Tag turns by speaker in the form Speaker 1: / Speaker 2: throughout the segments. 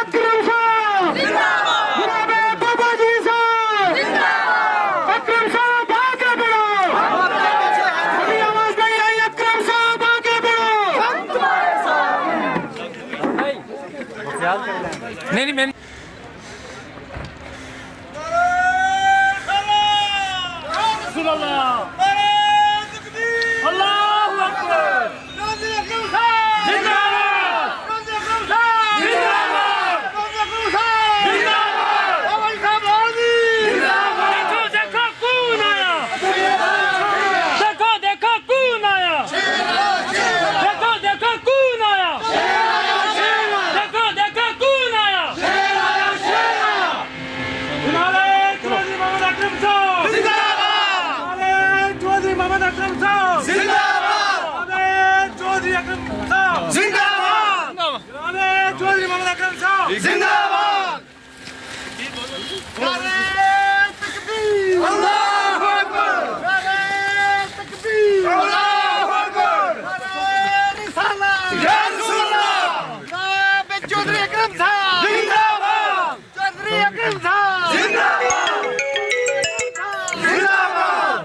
Speaker 1: अकरम साहब जिंदाबाद, बाबा जी साहब जिंदाबाद, अकरम साहब आगे बढ़ो, अभी आवाज नहीं आई, अकरम साहब आगे बढ़ो, हम तुम्हारे साथ
Speaker 2: नहीं मैं
Speaker 1: जिंदाबाद, नारे तकबीर, अल्लाहू अकबर, नारे तकबीर, अल्लाहू अकबर, नारे रिसालत, या रसूलल्लाह, जनाब चौधरी अकरम साहब जिंदाबाद, चौधरी अकरम साहब जिंदाबाद, जिंदाबाद,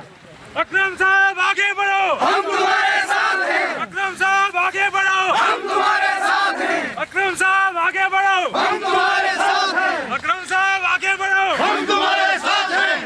Speaker 2: अकरम साहब आगे बढ़ो,
Speaker 1: हम तुम्हारे साथ हैं,
Speaker 2: अकरम साहब आगे बढ़ो,
Speaker 1: हम तुम्हारे साथ हैं,
Speaker 2: अकरम साहब आगे बढ़ो,
Speaker 1: हम तुम्हारे साथ हैं,
Speaker 2: अकरम साहब आगे बढ़ो,
Speaker 1: हम तुम्हारे साथ हैं।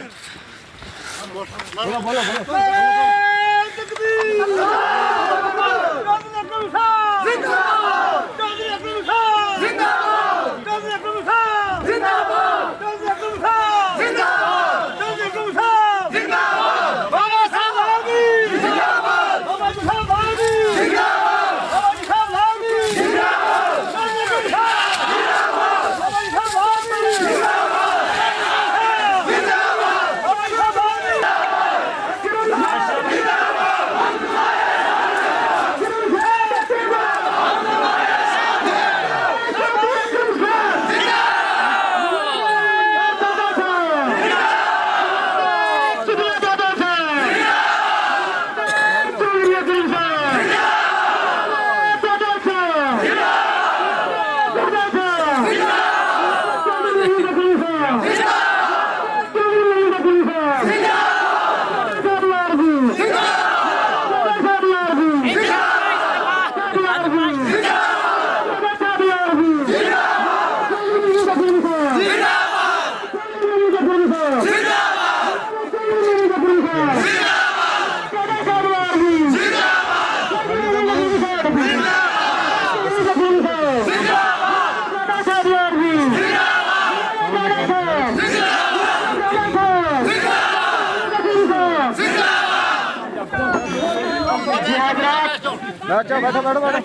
Speaker 1: बैठो बैठो बैठो,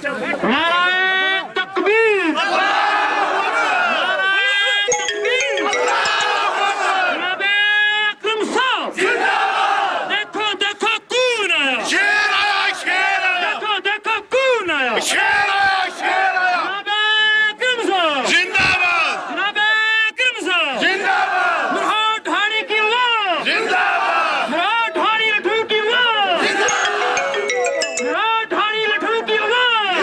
Speaker 1: नारे तकबीर,
Speaker 2: देखो देखो कौन आया,
Speaker 1: शेर आया, शेर आया,
Speaker 2: देखो देखो कौन आया,
Speaker 1: शेर आया, शेर आया,
Speaker 2: अकरम साहब
Speaker 1: जिंदाबाद,
Speaker 2: अकरम साहब
Speaker 1: जिंदाबाद,
Speaker 2: मुराद ढाणी की आवाज,
Speaker 1: जिंदाबाद,
Speaker 2: मुराद ढाणी लठू की आवाज, मुराद ढाणी लठू की आवाज,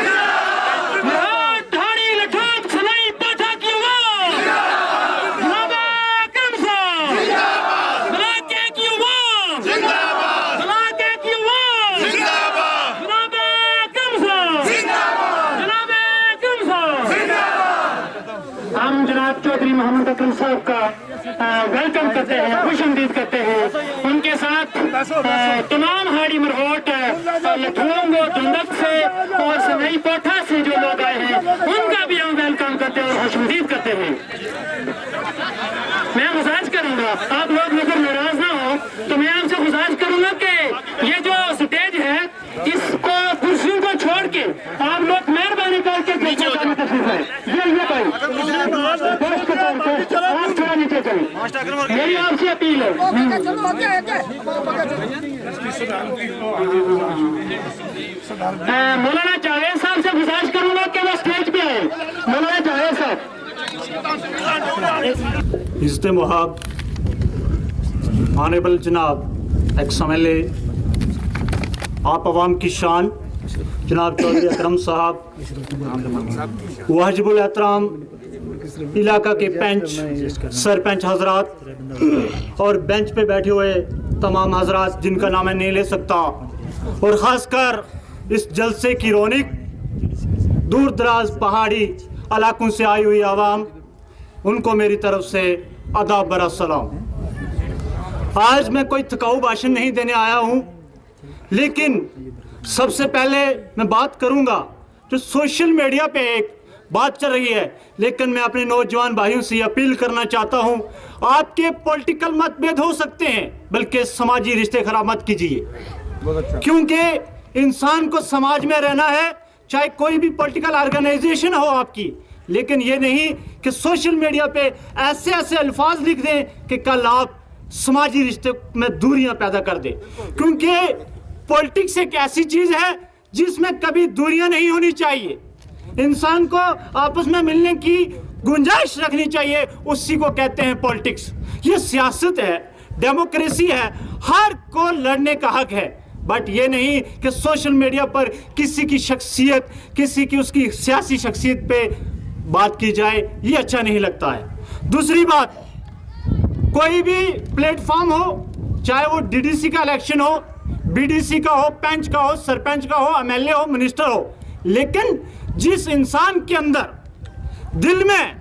Speaker 2: मुराद ढाणी लठू सलाई पाठा की आवाज, जनाब अकरम साहब मलाके की आवाज,
Speaker 1: जिंदाबाद,
Speaker 2: मलाके की आवाज,
Speaker 1: जिंदाबाद,
Speaker 2: जनाब अकरम साहब,
Speaker 1: जिंदाबाद,
Speaker 2: जनाब अकरम साहब।
Speaker 3: हम जनाब चौधरी मोहम्मद अकरम साहब का वेलकम करते हैं, खुशामदीद करते हैं। उनके साथ तमाम हाड़ी मरहोट लठुओं धुंदक से और सनई पोठा से जो लोग आए हैं उनका भी हम वेलकम करते हैं और खुशामदीद करते हैं। मैं गुजारिश करूंगा, आप लोग अगर नाराज ना हो तो मैं आपसे गुजारिश करूंगा कि ये जो स्टेज है इसको कुर्सियों को छोड़ के आप लोग मेहरबानी करके नीचे ये भाई आप थोड़ा नीचे चलें, मेरी आपसे अपील है। मौलाना जावेद साहब से गुजारिश करूंगा कि वो स्टेज पे आए। मौलाना जावेद साहब।
Speaker 4: इज़्ज़त मुहाब ऑनरेबल जनाब एक्स-एम-एल-ए आप अवाम की शान जनाब चौधरी अकरम साहब वाजिबुल एहतराम इलाका के पंच, सरपंच हजरात और बेंच पे बैठे हुए तमाम हजरात जिनका नाम मैं नहीं ले सकता, और ख़ासकर इस जलसे की रौनक दूर दराज पहाड़ी इलाकों से आई हुई आवाम, उनको मेरी तरफ से अदाब बरा सलाम। आज मैं कोई थकाऊ भाषण नहीं देने आया हूँ, लेकिन सबसे पहले मैं बात करूँगा जो सोशल मीडिया पे एक बात चल रही है, लेकिन मैं अपने नौजवान भाइयों से अपील करना चाहता हूँ, आपके पॉलिटिकल मतभेद हो सकते हैं, बल्कि समाजी रिश्ते खराब मत कीजिए, क्योंकि इंसान को समाज में रहना है, चाहे कोई भी पॉलिटिकल ऑर्गेनाइजेशन हो आपकी, लेकिन ये नहीं कि सोशल मीडिया पे ऐसे ऐसे अल्फाज लिख दें कि कल आप समाजी रिश्ते में दूरियां पैदा कर दें, क्योंकि पॉलिटिक्स एक ऐसी चीज है जिसमें कभी दूरियां नहीं होनी चाहिए। इंसान को आपस में मिलने की गुंजाइश रखनी चाहिए, उसी को कहते हैं पॉलिटिक्स। ये सियासत है, डेमोक्रेसी है, हर को लड़ने का हक है, बट ये नहीं कि सोशल मीडिया पर किसी की शख्सियत, किसी की उसकी सियासी शख्सियत पे बात की जाए, ये अच्छा नहीं लगता है। दूसरी बात, कोई भी प्लेटफॉर्म हो, चाहे वो डीडीसी का इलेक्शन हो, बीडीसी का हो, पंच का हो, सरपंच का हो, एमएलए हो, मिनिस्टर हो, लेकिन जिस इंसान के अंदर दिल में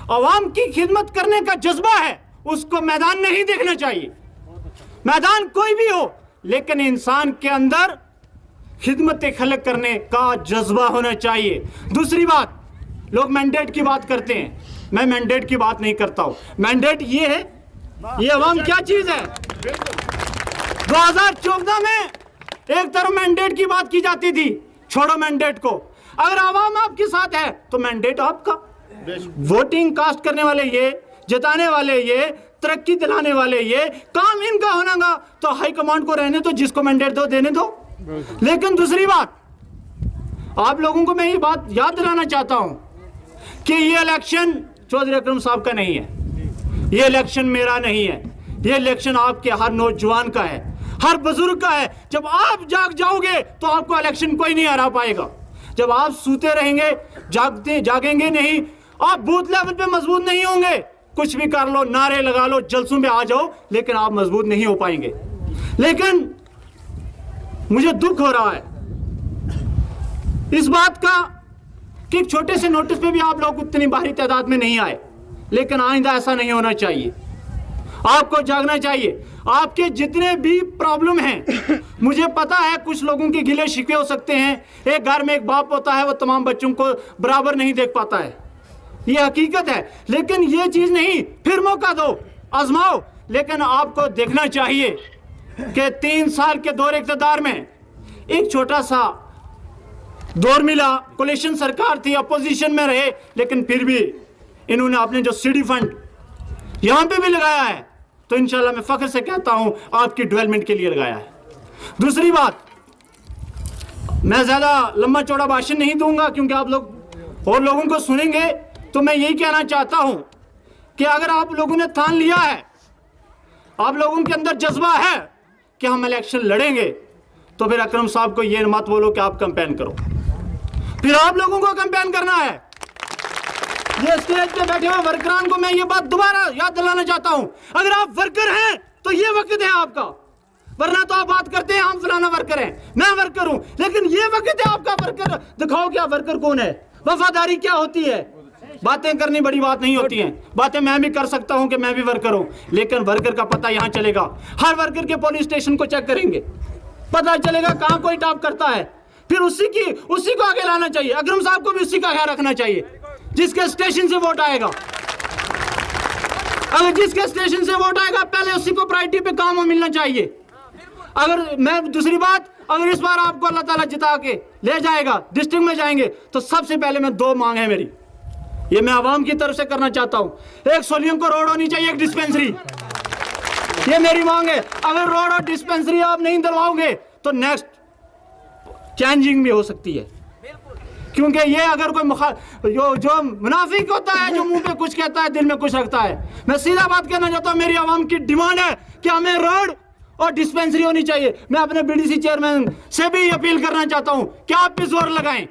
Speaker 4: अवाम की खिदमत करने का जज्बा है, उसको मैदान नहीं देखना चाहिए। मैदान कोई भी हो, लेकिन इंसान के अंदर खिदमत खलक करने का जज्बा होना चाहिए। दूसरी बात, लोग मैंडेट की बात करते हैं, मैं मैंडेट की बात नहीं करता हूं। मैंडेट ये है, ये अवाम क्या चीज है। 2014 में एक तरफ मैंडेट की बात की जाती थी, छोड़ो मैंडेट को, अगर आवाम आपके साथ है तो मैंडेट आपका। वोटिंग कास्ट करने वाले ये, जिताने वाले ये, तरक्की दिलाने वाले ये, काम इनका होना, तो हाई कमांड को रहने दो, जिसको मैंडेट दो देने दो। लेकिन दूसरी बात, आप लोगों को मैं ये बात याद दिलाना चाहता हूं कि ये इलेक्शन चौधरी अकरम साहब का नहीं है, ये इलेक्शन मेरा नहीं है, ये इलेक्शन आपके हर नौजवान का है, हर बुजुर्ग का है। जब आप जाग जाओगे तो आपको इलेक्शन कोई नहीं हरा पाएगा। जब आप सूते रहेंगे, जागेंगे नहीं, आप बूथ लेवल पे मजबूत नहीं होंगे, कुछ भी कर लो, नारे लगा लो, जलसों में आ जाओ, लेकिन आप मजबूत नहीं हो पाएंगे। लेकिन मुझे दुख हो रहा है इस बात का कि एक छोटे से नोटिस पे भी आप लोग उतनी भारी तादाद में नहीं आए, लेकिन आइंदा ऐसा नहीं होना चाहिए। आपको जागना चाहिए। आपके जितने भी प्रॉब्लम हैं, मुझे पता है कुछ लोगों के गिले शिकवे हो सकते हैं। एक घर में एक बाप होता है, वो तमाम बच्चों को बराबर नहीं देख पाता है, ये हकीकत है। लेकिन ये चीज नहीं, फिर मौका दो, आजमाओ। लेकिन आपको देखना चाहिए कि 3 साल के दौर इक़्तिदार में एक छोटा सा दौर मिला, कोलिशन सरकार थी, अपोजिशन में रहे, लेकिन फिर भी इन्होंने अपने जो सीडी फंड यहां पे भी लगाया है, तो इंशाल्लाह मैं फख्र से कहता हूं आपकी डेवलपमेंट के लिए लगाया है। दूसरी बात, मैं ज्यादा लंबा चौड़ा भाषण नहीं दूंगा, क्योंकि आप लोग और लोगों को सुनेंगे। तो मैं यही कहना चाहता हूं कि अगर आप लोगों ने ठान लिया है, आप लोगों के अंदर जज्बा है कि हम इलेक्शन लड़ेंगे, तो फिर अकरम साहब को ये मत बोलो कि आप कैंपेन करो, फिर आप लोगों को कैंपेन करना है। ये स्टेज पे बैठे हुए वर्करान को मैं ये बात दोबारा याद दिलाना चाहता हूं, अगर आप वर्कर हैं तो ये वक्त है आपका, वरना तो आप बात करते हैं हम फलाना वर्कर हैं, मैं वर्कर हूं, लेकिन ये वक्त है आपका। वर्कर दिखाओ क्या वर्कर कौन है, वफादारी क्या होती है। बातें करनी बड़ी बात नहीं होती हैं, बातें मैं भी कर सकता हूं कि मैं भी वर्कर हूं, लेकिन वर्कर का पता यहां चलेगा। हर वर्कर के पुलिस स्टेशन को चेक करेंगे, पता चलेगा कहां कोई टॉप करता है, फिर उसी को आगे लाना चाहिए। अकरम साहब को भी उसी का ख्याल रखना चाहिए जिसके स्टेशन से वोट आएगा। अगर जिसके स्टेशन से वोट आएगा, पहले उसी को प्रायोरिटी पे काम मिलना चाहिए। अगर मैं दूसरी बात, अगर इस बार आपको अल्लाह ताला जिता के ले जाएगा, डिस्ट्रिक्ट में जाएंगे, तो सबसे पहले मैं 2 मांग है मेरी, ये मैं आवाम की तरफ से करना चाहता हूं। एक सोलियम को रोड होनी चाहिए, एक डिस्पेंसरी, ये मेरी मांग है। अगर रोड और डिस्पेंसरी आप नहीं दिलवाओगे तो नेक्स्ट चेंजिंग भी हो सकती है, क्योंकि ये अगर कोई जो मुनाफिक होता है, जो मुंह पे कुछ कहता है, दिल में कुछ रखता है। मैं सीधा बात कहना चाहता हूं, मेरी आवाम की डिमांड है कि हमें रोड और डिस्पेंसरी होनी चाहिए। मैं अपने बीडीसी चेयरमैन से भी अपील करना चाहता हूं कि आप भी जोर लगाएं,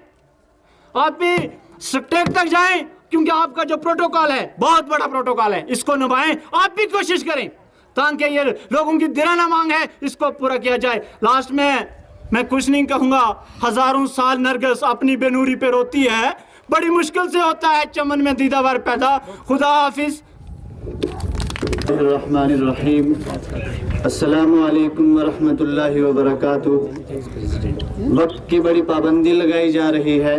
Speaker 4: आप भी स्टेट तक जाएं, क्योंकि आपका जो प्रोटोकॉल है बहुत बड़ा प्रोटोकॉल है, इसको निभाएं, आप भी कोशिश करें ताकि ये लोगों की दिलाना मांग है इसको पूरा किया जाए। लास्ट में मैं कुछ नहीं कहूंगा, हजारों साल नरगिस अपनी बेनूरी पे रोती है, बड़ी मुश्किल से होता है चमन में दीदावर पैदा। खुदा हाफिज।
Speaker 5: रहमानिर्रहीम। अस्सलामु अलैकुम वरहमतुल्लाहि वबरकातुहू। वक्त की बड़ी पाबंदी लगाई जा रही है,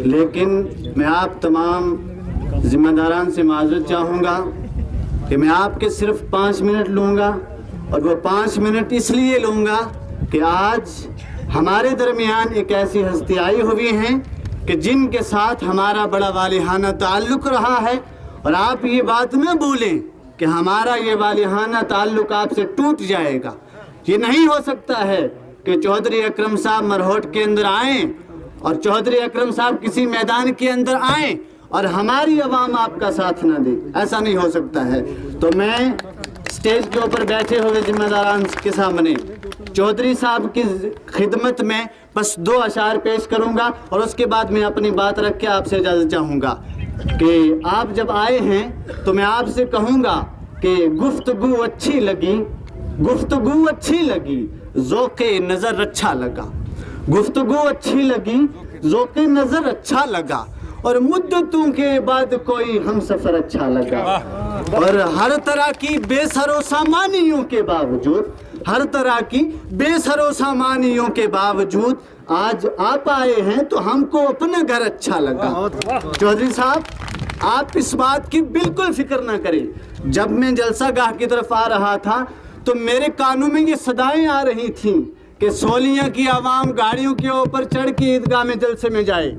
Speaker 5: लेकिन मैं आप तमाम जिम्मेदारान से माजरत चाहूँगा कि मैं आपके सिर्फ 5 मिनट लूँगा, और वो 5 मिनट इसलिए लूँगा कि आज हमारे दरमियान एक ऐसी हस्ती आई हुई हैं कि जिनके साथ हमारा बड़ा वालिहाना ताल्लुक़ रहा है, और आप ये बात न भूलें कि हमारा ये वालिहाना ताल्लुक़ आपसे टूट जाएगा। ये नहीं हो सकता है कि चौधरी अकरम साहब मरहोट के अंदर आएँ और चौधरी अकरम साहब किसी मैदान के अंदर आएँ और हमारी आवाम आपका साथ न दे, ऐसा नहीं हो सकता है। तो मैं स्टेज के ऊपर बैठे हुए जिम्मेदारान के सामने चौधरी साहब की खिदमत में बस 2 अशार पेश करूंगा, और उसके बाद मैं अपनी बात रख के आपसे इजाज़त चाहूँगा कि आप जब आए हैं तो मैं आपसे कहूँगा कि गुफ्तगू अच्छी लगी, गुफ्तगू अच्छी लगी, ज़ौक़े नज़र अच्छा लगा, गुफ्तगू अच्छी लगी, ज़ौक़े नज़र अच्छा लगा, और मुद्दतों के बाद कोई हम सफ़र अच्छा लगा। और हर तरह की बेसरो सामानियों के बावजूद, हर तरह की बेसरो सामानियों के बावजूद आज आप आए हैं तो हमको अपना घर अच्छा लगा। चौधरी साहब, आप इस बात की बिल्कुल फिक्र ना करें। जब मैं जलसा गाह की तरफ आ रहा था तो मेरे कानों में ये सदाएं आ रही थीं कि सोलियां की आवाम गाड़ियों के ऊपर चढ़ के ईदगाह में जलसे में जाए,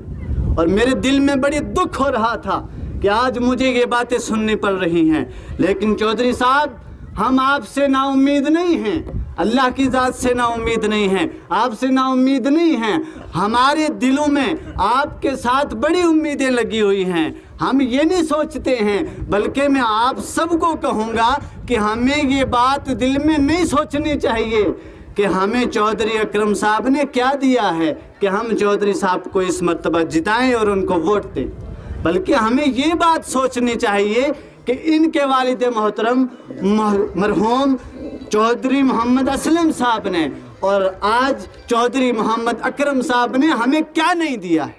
Speaker 5: और मेरे दिल में बड़ी दुख हो रहा था कि आज मुझे ये बातें सुननी पड़ रही हैं। लेकिन चौधरी साहब, हम आपसे नाउम्मीद नहीं हैं, अल्लाह की ज़ात से नाउम्मीद नहीं हैं, आपसे नाउम्मीद नहीं हैं। हमारे दिलों में आपके साथ बड़ी उम्मीदें लगी हुई हैं। हम ये नहीं सोचते हैं, बल्कि मैं आप सबको कहूँगा कि हमें ये बात दिल में नहीं सोचनी चाहिए कि हमें चौधरी अकरम साहब ने क्या दिया है कि हम चौधरी साहब को इस मर्तबा जिताएं और उनको वोट दें, बल्कि हमें ये बात सोचनी चाहिए कि इनके वालिद मोहतरम मरहूम चौधरी मोहम्मद असलम साहब ने और आज चौधरी मोहम्मद अकरम साहब ने हमें क्या नहीं दिया है।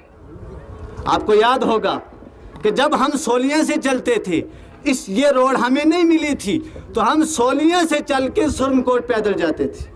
Speaker 5: आपको याद होगा कि जब हम सोलियां से चलते थे, ये रोड हमें नहीं मिली थी, तो हम सोलियां से चल के सुरनकोट पैदल जाते थे।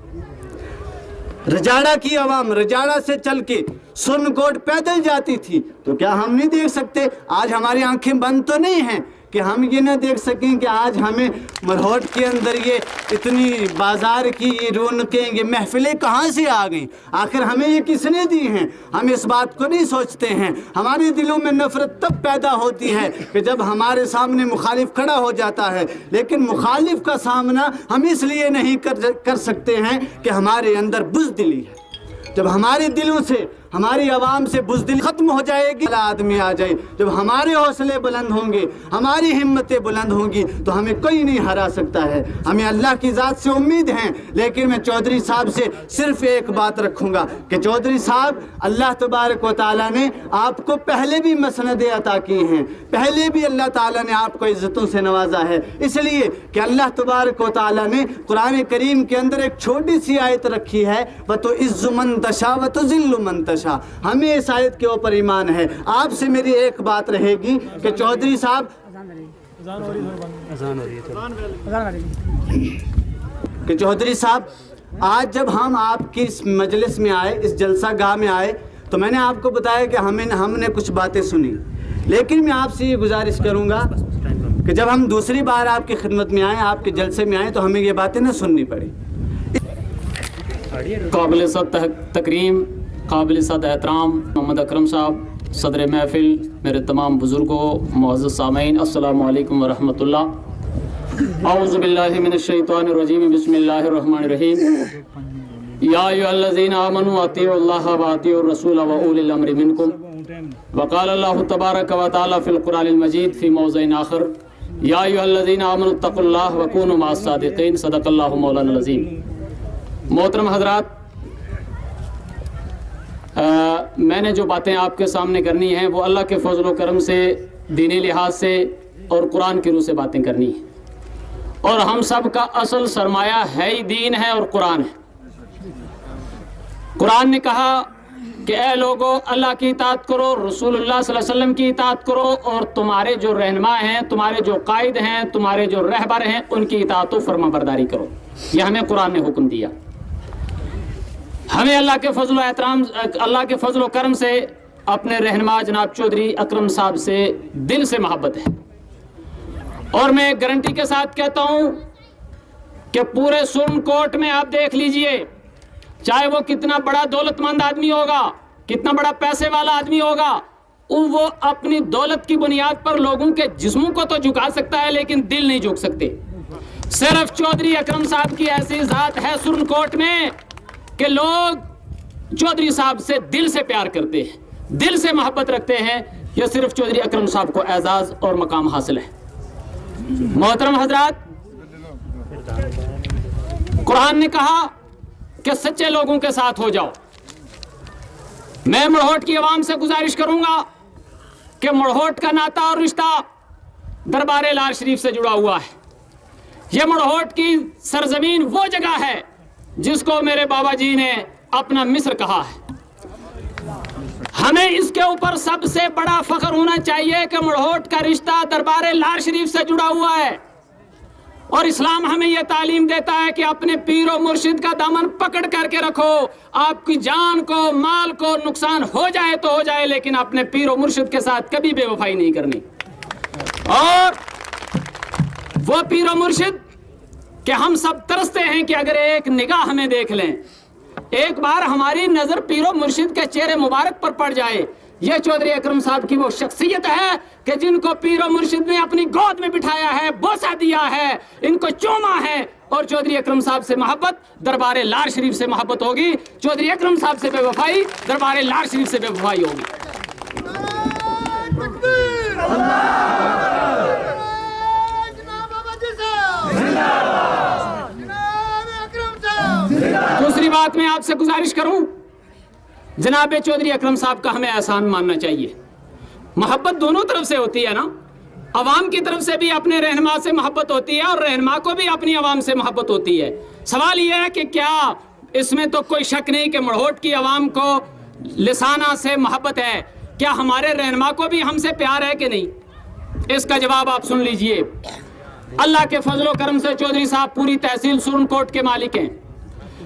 Speaker 5: रजाड़ा की आवाम रजाड़ा से चल के सुरनकोट पैदल जाती थी, तो क्या हम नहीं देख सकते? आज हमारी आंखें बंद तो नहीं हैं कि हम ये ना देख सकें कि आज हमें मरहोट के अंदर ये इतनी बाजार की ये रौनकें, ये महफिलें कहाँ से आ गई? आखिर हमें ये किसने दी हैं? हम इस बात को नहीं सोचते हैं। हमारे दिलों में नफरत तब पैदा होती है कि जब हमारे सामने मुखालिफ खड़ा हो जाता है, लेकिन मुखालिफ का सामना हम इसलिए नहीं कर सकते हैं कि हमारे अंदर बुज़दिली है। जब हमारे दिलों से, हमारी आवाम से बुज़दिली खत्म हो जाएगी, आदमी आ जाए, जब हमारे हौसले बुलंद होंगे, हमारी हिम्मतें बुलंद होंगी, तो हमें कोई नहीं हरा सकता है। हमें अल्लाह की ज़ात से उम्मीद है। लेकिन मैं चौधरी साहब से सिर्फ एक बात रखूँगा कि चौधरी साहब, अल्लाह तबारक व तआला ने आपको पहले भी मसनदें अता की हैं, पहले भी अल्लाह ताला ने आपको इज़्ज़तों से नवाजा है, इसलिए कि अल्लाह तबारक व तआला ने कुरान करीम के अंदर एक छोटी सी आयत रखी है, व तो इज़्ज़ु मन तशा व तो ज़िल्लु मन तशा। हमें इस आयत के ऊपर ईमान है। आपसे मेरी एक बात रहेगी कि चौधरी साहब, कि चौधरी साहब, आज जब हम आपकी इस मजलिस में आए, इस जलसा गाह में आए, तो मैंने आपको बताया कि हमने कुछ बातें सुनी, लेकिन मैं आपसे ये गुजारिश करूंगा कि जब हम दूसरी बार आपकी खिदमत में आए, आपके जलसे में आए, तो हमें ये बातें ना सुननी पड़ी।
Speaker 6: काबिल तकरीम, काबिल सद एहतराम मोहम्मद अकरम साहब, सदर महफिल, मेरे तमाम बुज़ुर्गों, मुअज़्ज़ज़ सामईन, अस्सलामु अलैकुम व रहमतुल्लाह। औज़ु बिल्लाहि मिनश शैतानिर रजीम, बिस्मिल्लाहिर रहमानिर रहीम। या अय्युहल्लज़ीना आमनू अतीउल्लाह व अतीउर रसूल व उलिल अम्रि मिनकुम। व क़ाल अल्लाहु तबारक व तआला फ़िल क़ुरआनिल मजीद फ़ी मौज़िइन आख़िर, या अय्युहल्लज़ीना आमनू तक़ुल्लाह व कूनू मअस सादिक़ीन। सदक़ल्लाहु मौलाना अज़ीम। मोहतरम हज़रात, मैंने जो बातें आपके सामने करनी हैं वो अल्लाह के फज़ल व करम से दीनी लिहाज से और कुरान की रूह से बातें करनी है। और हम सब का असल सरमाया है ही दीन है और कुरान है। कुरान ने कहा कि ए लोगों, अल्लाह की इताअत करो, रसूलुल्लाह सल्लल्लाहु अलैहि वसल्लम की इताअत करो, और तुम्हारे जो रहनुमा हैं, तुम्हारे जो कायद हैं, तुम्हारे जो रहबर हैं, उनकी इताअत व फरमाबरदारी करो। यह हमें कुरान ने हुक्म दिया। हमें अल्लाह के फजल एहतराम, अल्लाह के फजल करम से अपने रहनुमा जनाब चौधरी अकरम साहब से दिल से मोहब्बत है। और मैं गारंटी के साथ कहता हूं कि पूरे सुप्रीम कोर्ट में आप देख लीजिए, चाहे वो कितना बड़ा दौलतमंद आदमी होगा, कितना बड़ा पैसे वाला आदमी होगा, वो अपनी दौलत की बुनियाद पर लोगों के जिस्मों को तो झुका सकता है, लेकिन दिल नहीं झुक सकते। सिर्फ चौधरी अकरम साहब की ऐसी जात है सुप्रीम कोर्ट में कि लोग चौधरी साहब से दिल से प्यार करते हैं, दिल से मोहब्बत रखते हैं। यह सिर्फ चौधरी अकरम साहब को एजाज और मकाम हासिल है। मोहतरम हजरात, कुरान ने कहा कि सच्चे लोगों के साथ हो जाओ। मैं मड़होट की आवाम से गुजारिश करूंगा कि मड़होट का नाता और रिश्ता दरबार लाल शरीफ से जुड़ा हुआ है। यह मड़होट की सरजमीन वो जगह है जिसको मेरे बाबा जी ने अपना मिस्र कहा है। हमें इसके ऊपर सबसे बड़ा फख्र होना चाहिए कि मड़होट का रिश्ता दरबार लाल शरीफ से जुड़ा हुआ है। और इस्लाम हमें यह तालीम देता है कि अपने पीर और मुर्शिद का दामन पकड़ करके रखो। आपकी जान को, माल को नुकसान हो जाए तो हो जाए, लेकिन अपने पीर और मुर्शिद के साथ कभी बेवफाई नहीं करनी। और वो पीर और मुर्शिद कि हम सब तरसते हैं कि अगर एक निगाह हमें देख लें, एक बार हमारी नजर पीरो मुर्शिद के चेहरे मुबारक पर पड़ जाए। यह चौधरी अकरम साहब की वो शख्सियत है कि जिनको पीरो मुर्शिद ने अपनी गोद में बिठाया है, बोसा दिया है, इनको चूमा है। और चौधरी अकरम साहब से मोहब्बत दरबार लाल शरीफ से मोहब्बत होगी। चौधरी अकरम साहब से बेवफाई दरबार लाल शरीफ से बेवफाई होगी। दूसरी बात मैं आपसे गुजारिश करूं, जनाब चौधरी अकरम साहब का हमें एहसान मानना चाहिए। मोहब्बत दोनों तरफ से होती है ना, अवाम की तरफ से भी अपने रहनुमा से मोहब्बत होती है और रहनुमा को भी अपनी अवाम से मोहब्बत होती है। सवाल यह है कि क्या इसमें तो कोई शक नहीं कि मड़होट की अवाम को लिसाना से मोहब्बत है, क्या हमारे रहनुमा को भी हमसे प्यार है कि नहीं? इसका जवाब आप सुन लीजिए। अल्लाह के फजलो करम से चौधरी साहब पूरी तहसील सुप्रीम कोर्ट के मालिक हैं,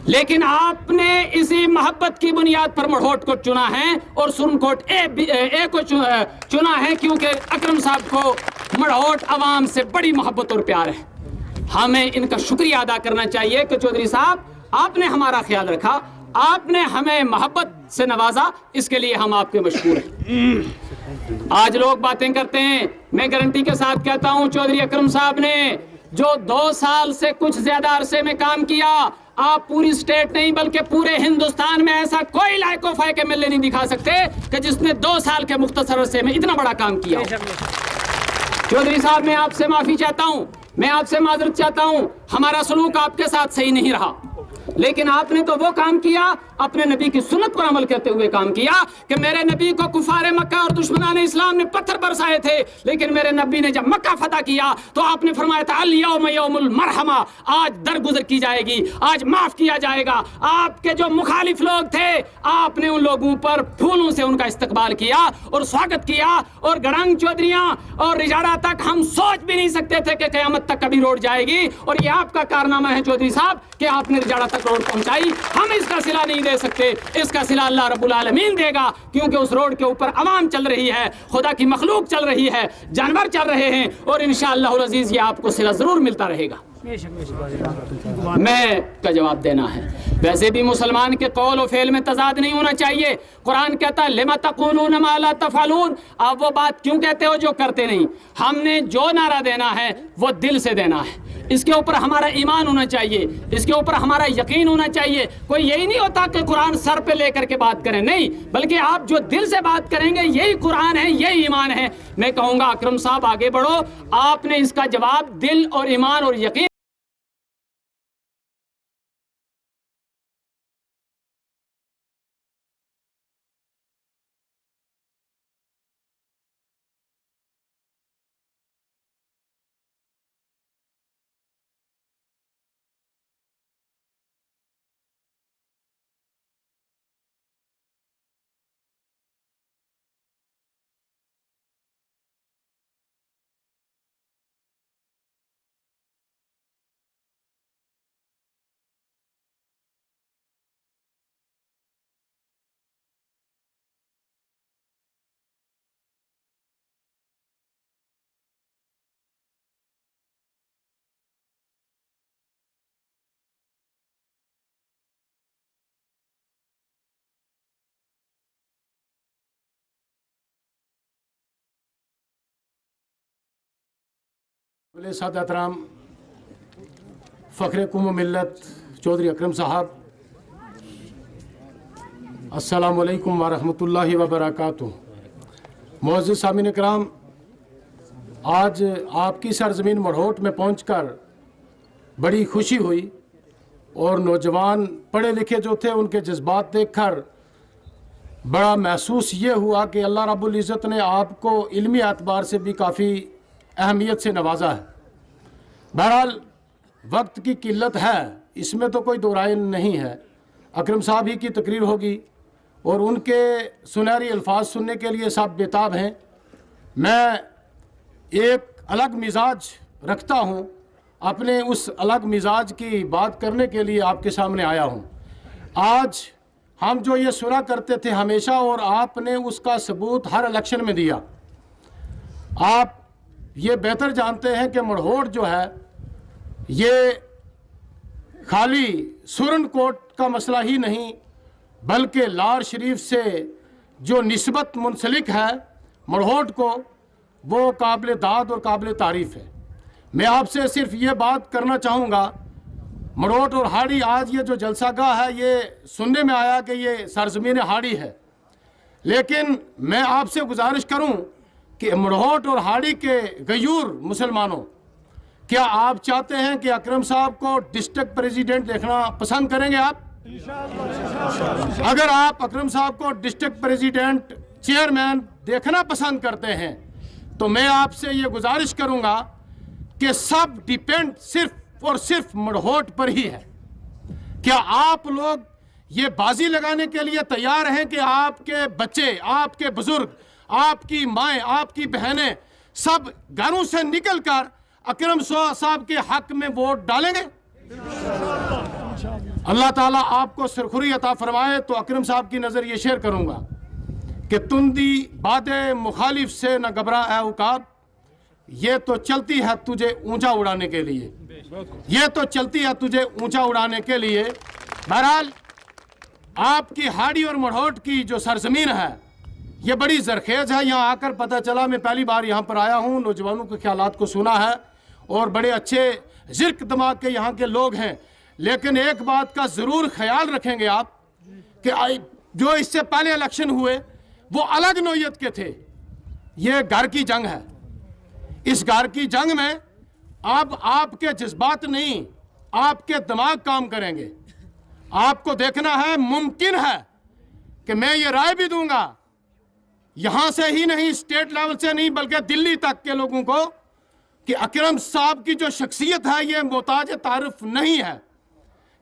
Speaker 6: लेकिन आपने इसी मोहब्बत की बुनियाद पर मड़होट को चुना है और सुप्रीम कोर्ट ए को चुना है, क्योंकि अकरम साहब को मड़होट अवाम से बड़ी मोहब्बत और प्यार है। हमें इनका शुक्रिया अदा करना चाहिए कि चौधरी साहब आपने हमारा ख्याल रखा, आपने हमें मोहब्बत से नवाजा, इसके लिए हम आपके मशहूर हैं। आज लोग बातें करते हैं, मैं गारंटी के साथ कहता हूं चौधरी अकरम साहब ने जो 2 साल से कुछ ज्यादा अरसे में काम किया, आप पूरी स्टेट नहीं बल्कि पूरे हिंदुस्तान में ऐसा कोई लायको फायक एमएलए नहीं दिखा सकते कि जिसने 2 साल के मुख्तसर अरसे में इतना बड़ा काम किया। चौधरी साहब मैं आपसे माफी चाहता हूं, मैं आपसे माजरत चाहता हूं, हमारा सलूक आपके साथ सही नहीं रहा, लेकिन आपने तो वो काम किया, अपने नबी की सुन्नत पर अमल करते हुए काम किया कि मेरे नबी को कुफारे मक्का और दुश्मनान इस्लाम ने पत्थर बरसाए थे, लेकिन मेरे नबी ने जब मक्का फतह किया तो आपने फरमाया था अल यौम यौमुल मरहमा, आज दरगुजर की जाएगी, आज माफ किया जाएगा। आपके जो मुखालिफ लोग थे, आपने उन लोगों पर फूलों से उनका इस्तकबाल किया और स्वागत किया। और गड़ंग चौधरियां और रिजारा तक हम सोच भी नहीं सकते थे कि कयामत तक कभी रोड जाएगी, और ये आपका कारनामा है चौधरी साहब कि आपने रिजारा तक रोड पहुंचाई। हम इसका सिला नहीं दे सकते, इसका सिला अल्लाह रब्बुल आलमीन देगा, क्योंकि उस रोड के ऊपर अवाम चल रही है, खुदा की मखलूक चल रही है, जानवर चल रहे हैं, और इंशाअल्लाह अज़ीज़ ये आपको सिला जरूर मिलता रहेगा। मैं का जवाब देना है। वैसे भी मुसलमान के कौल और फेल में तजाद नहीं होना चाहिए। कुरान कहता है लिमा तक़ूलून मा ला तफ़अलून, आप वो बात क्यों कहते हो जो करते नहीं। हमने जो नारा देना है वो दिल से देना है, इसके ऊपर हमारा ईमान होना चाहिए, इसके ऊपर हमारा यकीन होना चाहिए। कोई यही नहीं होता कि कुरान सर पे लेकर के बात करें, नहीं, बल्कि आप जो दिल से बात करेंगे यही कुरान है, यही ईमान है। मैं कहूँगा अकरम साहब आगे बढ़ो, आपने इसका जवाब दिल और ईमान और यकीन
Speaker 7: साद एहतराम फ़ख्र कुम मिल्लत चौधरी अकरम साहब, अस्सलामु अलैकुम व रहमतुल्लाहि व बरकातुहू। मुअज़्ज़िज़ सामीन कराम, आज आपकी सरज़मीन मढ़ोट में पहुंचकर बड़ी खुशी हुई और नौजवान पढ़े लिखे जो थे उनके जज्बात देखकर बड़ा महसूस ये हुआ कि अल्लाह रब्बुल इज़्ज़त ने आपको इल्मी एतबार से भी काफ़ी अहमियत से नवाजा है। बहरहाल वक्त की किल्लत है, इसमें तो कोई दो राय नहीं है। अकरम साहब ही की तकरीर होगी और उनके सुनहरी अल्फाज सुनने के लिए सब बेताब हैं। मैं एक अलग मिजाज रखता हूँ, अपने उस अलग मिजाज की बात करने के लिए आपके सामने आया हूँ। आज हम जो ये सुना करते थे हमेशा, और आपने उसका सबूत हर इलेक्शन में दिया। आप ये बेहतर जानते हैं कि मढ़ोट जो है ये खाली सुरनकोट का मसला ही नहीं, बल्कि लार शरीफ से जो निस्बत मुंसलिक है मढ़ोट को, वो काबिल दाद और काबिल तारीफ़ है। मैं आपसे सिर्फ ये बात करना चाहूँगा, मढ़ोट और हाड़ी, आज ये जो जलसागाह है ये सुनने में आया कि ये सरजमीन हाड़ी है, लेकिन मैं आपसे गुजारिश करूँ कि मढ़ोट और हाड़ी के गयूर मुसलमानों, क्या आप चाहते हैं कि अकरम साहब को डिस्ट्रिक्ट प्रेसिडेंट देखना पसंद करेंगे? आप अगर आप अकरम साहब को डिस्ट्रिक्ट प्रेसिडेंट चेयरमैन देखना पसंद करते हैं तो मैं आपसे ये गुजारिश करूंगा कि सब डिपेंड सिर्फ और सिर्फ मढ़ोट पर ही है। क्या आप लोग ये बाजी लगाने के लिए तैयार हैं कि आपके बच्चे, आपके बुजुर्ग, आपकी माएँ, आपकी बहनें सब घरों से निकलकर अकरम साहब के हक में वोट डालेंगे? अल्लाह ताला आपको सरखुरी अता फरमाए। तो अकरम साहब की नज़र ये शेयर करूंगा कि तुंदी बादे मुखालिफ से न घबरा है उकाब, ये तो चलती है तुझे ऊंचा उड़ाने के लिए, ये तो चलती है तुझे ऊंचा उड़ाने के लिए। बहरहाल आपकी हाड़ी और मढ़ोट की जो सरजमीन है ये बड़ी जरखेज है। यहाँ आकर पता चला, मैं पहली बार यहाँ पर आया हूँ, नौजवानों के ख्यालात को सुना है और बड़े अच्छे जिर्क दिमाग के यहाँ के लोग हैं। लेकिन एक बात का ज़रूर ख्याल रखेंगे आप कि जो इससे पहले इलेक्शन हुए वो अलग नौयत के थे, ये घर की जंग है। इस घर की जंग में अब आपके जज्बात नहीं, आपके दिमाग काम करेंगे। आपको देखना है, मुमकिन है कि मैं ये राय भी दूंगा यहां से ही नहीं, स्टेट लेवल से नहीं, बल्कि दिल्ली तक के लोगों को, कि अकरम साहब की जो शख्सियत है ये मोहताज तारुफ नहीं है।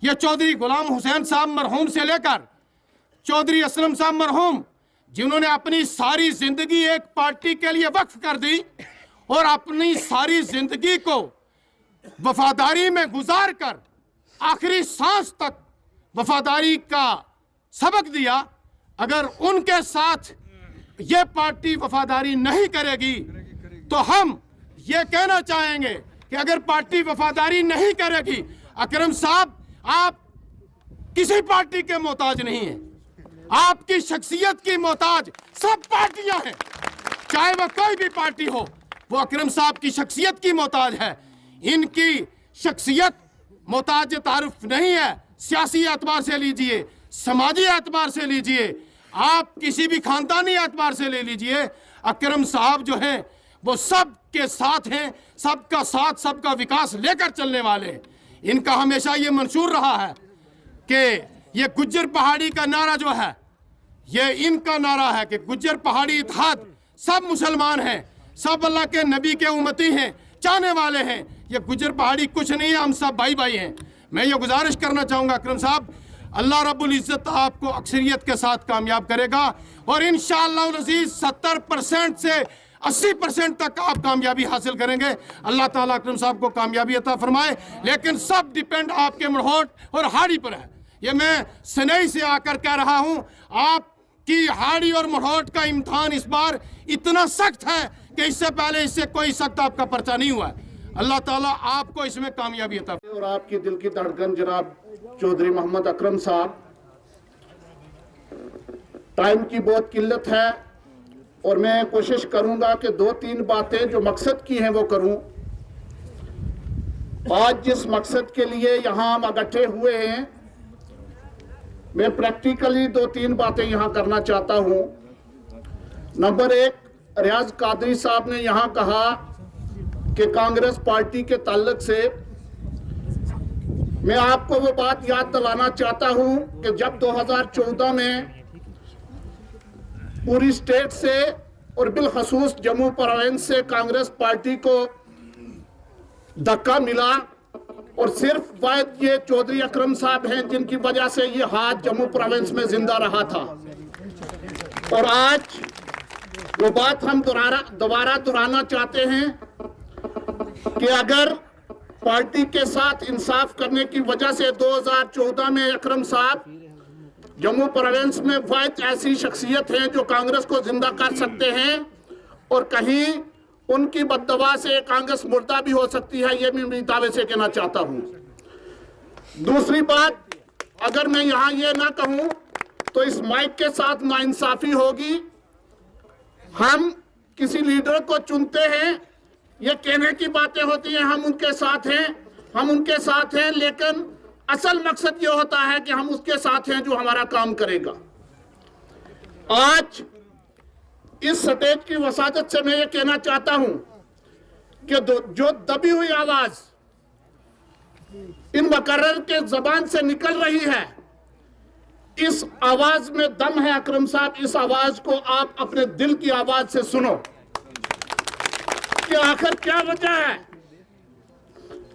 Speaker 7: ये चौधरी गुलाम हुसैन साहब मरहूम से लेकर चौधरी असलम साहब मरहूम, जिन्होंने अपनी सारी जिंदगी एक पार्टी के लिए वक्फ कर दी और अपनी सारी जिंदगी को वफादारी में गुजार कर आखिरी सांस तक वफादारी का सबक दिया, अगर उनके साथ ये पार्टी वफादारी नहीं करेगी तो हम ये कहना चाहेंगे कि अगर पार्टी वफादारी नहीं करेगी, अकरम साहब आप किसी पार्टी के मोहताज नहीं हैं, आपकी शख्सियत की मोहताज सब पार्टियां हैं, चाहे वह कोई भी पार्टी हो, वो अकरम साहब की शख्सियत की मोहताज है। इनकी शख्सियत मोहताज तारुफ नहीं है। सियासी एतबार से लीजिए, समाजी एतबार से लीजिए, आप किसी भी खानदानी एतबार से ले लीजिए, अकरम साहब जो हैं वो सब के साथ हैं, सबका साथ, सबका विकास लेकर चलने वाले। इनका हमेशा ये मंशूर रहा है कि ये गुज्जर पहाड़ी का नारा जो है ये इनका नारा है कि गुज्जर पहाड़ी इत्तेहाद, सब मुसलमान हैं, सब अल्लाह के नबी के उम्मती हैं, चाहने वाले हैं। ये गुज्जर पहाड़ी कुछ नहीं है, हम सब भाई भाई हैं। मैं ये गुजारिश करना चाहूँगा अकरम साहब, अल्लाह रब्बुल इज़्ज़त आपको अक्सरियत के साथ कामयाब करेगा और इंशाअल्लाह अज़ीज़ 70% से 80% तक आप कामयाबी हासिल करेंगे। अल्लाह ताला अकरम साहब को कामयाबी अता फरमाए। लेकिन सब डिपेंड आपके मढ़ोट और हाड़ी पर है। ये मैं सनई से आकर कह रहा हूँ, आपकी हाड़ी और मढ़ोट का इम्तहान इस बार इतना सख्त है कि इससे पहले इससे कोई सख्त आपका पर्चा नहीं हुआ है। अल्लाह ताला आपको इसमें कामयाबी अता फरमाए।
Speaker 8: और आपकी दिल की धड़कन जनाब चौधरी मोहम्मद अकरम साहब, टाइम की बहुत किल्लत है और मैं कोशिश करूंगा कि 2-3 बातें जो मकसद की हैं वो करूं। आज जिस मकसद के लिए यहाँ हम इकट्ठे हुए हैं, मैं प्रैक्टिकली 2-3 बातें यहाँ करना चाहता हूँ। नंबर 1, रियाज कादरी साहब ने यहाँ कहा कि कांग्रेस पार्टी के ताल्लुक से मैं आपको वो बात याद दिलाना चाहता हूँ कि जब 2014 में पूरी स्टेट से और बिलखसूस जम्मू प्रोविंस से कांग्रेस पार्टी को धक्का मिला और सिर्फ वाहिद ये चौधरी अकरम साहब हैं जिनकी वजह से ये हाथ जम्मू प्रोविंस में जिंदा रहा था। और आज वो बात हम दोबारा दोहराना चाहते हैं कि अगर पार्टी के साथ इंसाफ करने की वजह से 2014 में अकरम साहब जम्मू प्रोविंस में वाहिद ऐसी शख्सियत हैं जो कांग्रेस को जिंदा कर सकते हैं और कहीं उनकी बददवा से कांग्रेस मुर्दा भी हो सकती है, ये मैं दावे से कहना चाहता हूं। दूसरी बात, अगर मैं यहां ये ना कहूं तो इस माइक के साथ नाइंसाफी होगी। हम किसी लीडर को चुनते हैं, ये कहने की बातें होती हैं हम उनके साथ हैं, लेकिन असल मकसद ये होता है कि हम उसके साथ हैं जो हमारा काम करेगा। आज इस स्टेज की वसादत से मैं ये कहना चाहता हूं कि जो दबी हुई आवाज इन मुकर्रर के जबान से निकल रही है, इस आवाज में दम है अकरम साहब। इस आवाज को आप अपने दिल की आवाज से सुनो कि आखिर क्या वजह है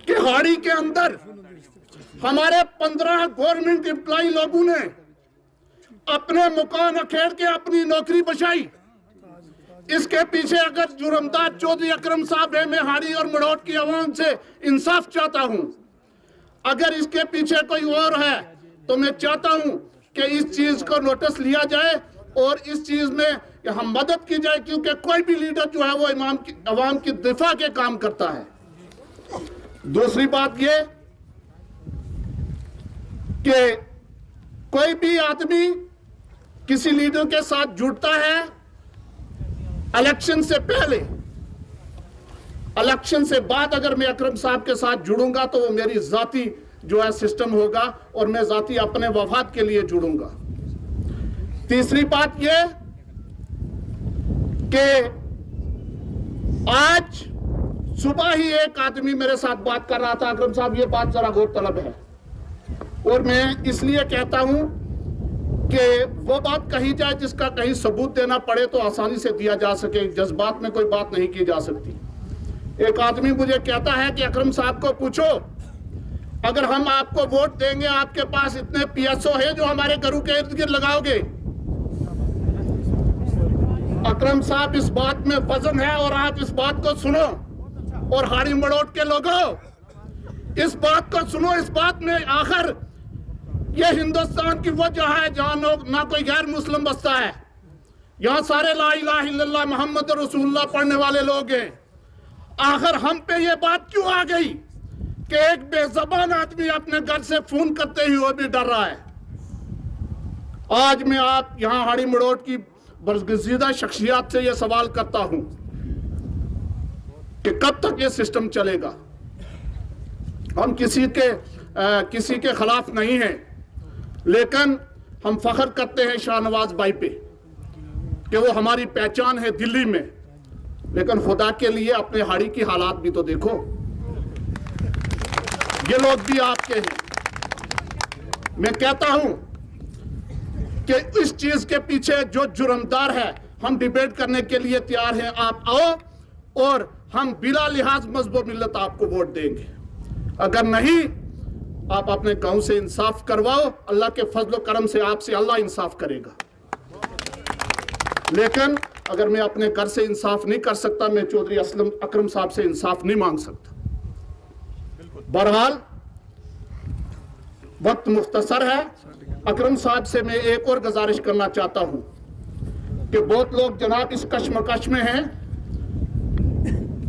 Speaker 8: कि हाड़ी के अंदर हमारे 15 गवर्नमेंट एम्प्लॉय लोगों ने अपने मकान अखेर के अपनी नौकरी बचाई। इसके पीछे अगर जुर्मदार चौधरी अकरम साहब है, मैं हाड़ी और मड़ोट की आवाम से इंसाफ चाहता हूं। अगर इसके पीछे कोई और है तो मैं चाहता हूं कि इस चीज को नोटिस लिया जाए और इस चीज में हम मदद की जाए, क्योंकि कोई भी लीडर जो है वो अवाम की दिफा के काम करता है। दूसरी बात ये कि कोई भी आदमी किसी लीडर के साथ जुड़ता है इलेक्शन से पहले, इलेक्शन से बाद अगर मैं अकरम साहब के साथ जुड़ूंगा तो वो मेरी जाती जो है सिस्टम होगा और मैं जाती अपने वफाद के लिए जुड़ूंगा। तीसरी बात ये कि आज सुबह ही एक आदमी मेरे साथ बात कर रहा था, अकरम साहब ये बात जरा गौरतलब है और मैं इसलिए कहता हूं कि वो बात कही जाए जिसका कहीं सबूत देना पड़े तो आसानी से दिया जा सके, जज्बात में कोई बात नहीं की जा सकती। एक आदमी मुझे कहता है कि अकरम साहब को पूछो, अगर हम आपको वोट देंगे, आपके पास इतने पीएसओ है जो हमारे घरों के इर्द गिर्द लगाओगे? अकरम साहब इस बात में वजन है और आप इस बात को सुनो और हाड़ी मड़ोट के लोगों इस बात को सुनो। इस बात में आखिर ये हिंदुस्तान की वो जगह है जहां ना कोई गैर मुस्लिम बसता है, यहाँ सारे ला इलाहा इल्लल्लाह मोहम्मद रसूलुल्लाह पढ़ने वाले लोग हैं। आखिर हम पे ये बात क्यों आ गई कि एक बेजबान आदमी अपने घर से फोन करते ही वो भी डर रहा है? आज मैं आप यहाँ हाड़ी मड़ोट की बरगजीदा शख्सियत से ये सवाल करता हूं कि कब तक ये सिस्टम चलेगा। हम किसी के खिलाफ नहीं हैं, लेकिन हम फख्र करते हैं शाहनवाज भाई पे कि वो हमारी पहचान है दिल्ली में, लेकिन खुदा के लिए अपने हाड़ी की हालात भी तो देखो। ये लोग भी आपके हैं। मैं कहता हूं कि इस चीज के पीछे जो जुर्मदार है, हम डिबेट करने के लिए तैयार हैं। आप आओ और हम बिला लिहाज मजहब मिल्लत आपको वोट देंगे। अगर नहीं, आप अपने गांव से इंसाफ करवाओ, अल्लाह के फजल करम से आपसे अल्लाह इंसाफ करेगा। लेकिन अगर मैं अपने घर से इंसाफ नहीं कर सकता, मैं चौधरी अकरम साहब से इंसाफ नहीं मांग सकता। बहरहाल वक्त मुख्तसर है। अकरम साहब से मैं एक और गुजारिश करना चाहता हूं कि बहुत लोग जनाब इस कश्मकश में हैं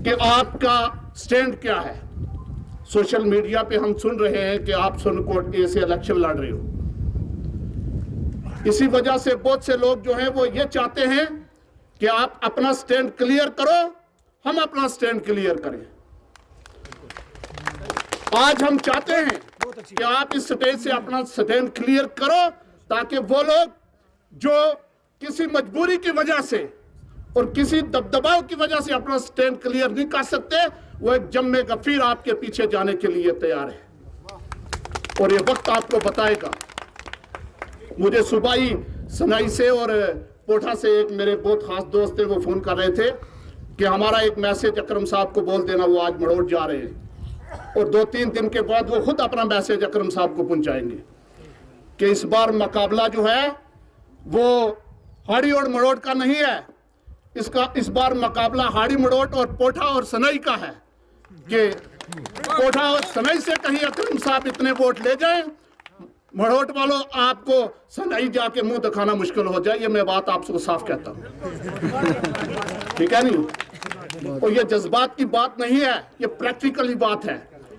Speaker 8: कि आपका स्टैंड क्या है। सोशल मीडिया पे हम सुन रहे हैं कि आप सुनकोट ए से इलेक्शन लड़ रहे हो। इसी वजह से बहुत से लोग जो हैं वो ये चाहते हैं कि आप अपना स्टैंड क्लियर करो, हम अपना स्टैंड क्लियर करें। आज हम चाहते हैं कि आप इस स्टेज से अपना स्टैंड क्लियर करो, ताकि वो लोग जो किसी मजबूरी की वजह से और किसी दबदबाव की वजह से अपना स्टैंड क्लियर नहीं कर सकते, वो एक जम्मे गफीर आपके पीछे जाने के लिए तैयार है और ये वक्त आपको बताएगा। मुझे सुबह ही सनाई से और पोठा से एक मेरे बहुत खास दोस्त थे, वो फोन कर रहे थे कि हमारा एक मैसेज अकरम साहब को बोल देना, वो आज मड़ोड़ जा रहे हैं और 2-3 दिन के बाद वो खुद अपना मैसेज अकरम साहब को पहुंचाएंगे कि इस बार मुकाबला जो है वो हाड़ी और मड़ोड़ का नहीं है, इस बार मुकाबला हाड़ी मड़ोड़ और पोठा और सनई का है कि पोठा और सनई से कहीं अकरम साहब इतने वोट ले जाएं, मड़ोट वालों आपको सनई जाके मुंह दिखाना मुश्किल हो जाए। ये मैं बात आपको साफ कहता हूं, ठीक है नहीं? और ये जज्बात की बात नहीं है, ये प्रैक्टिकली बात है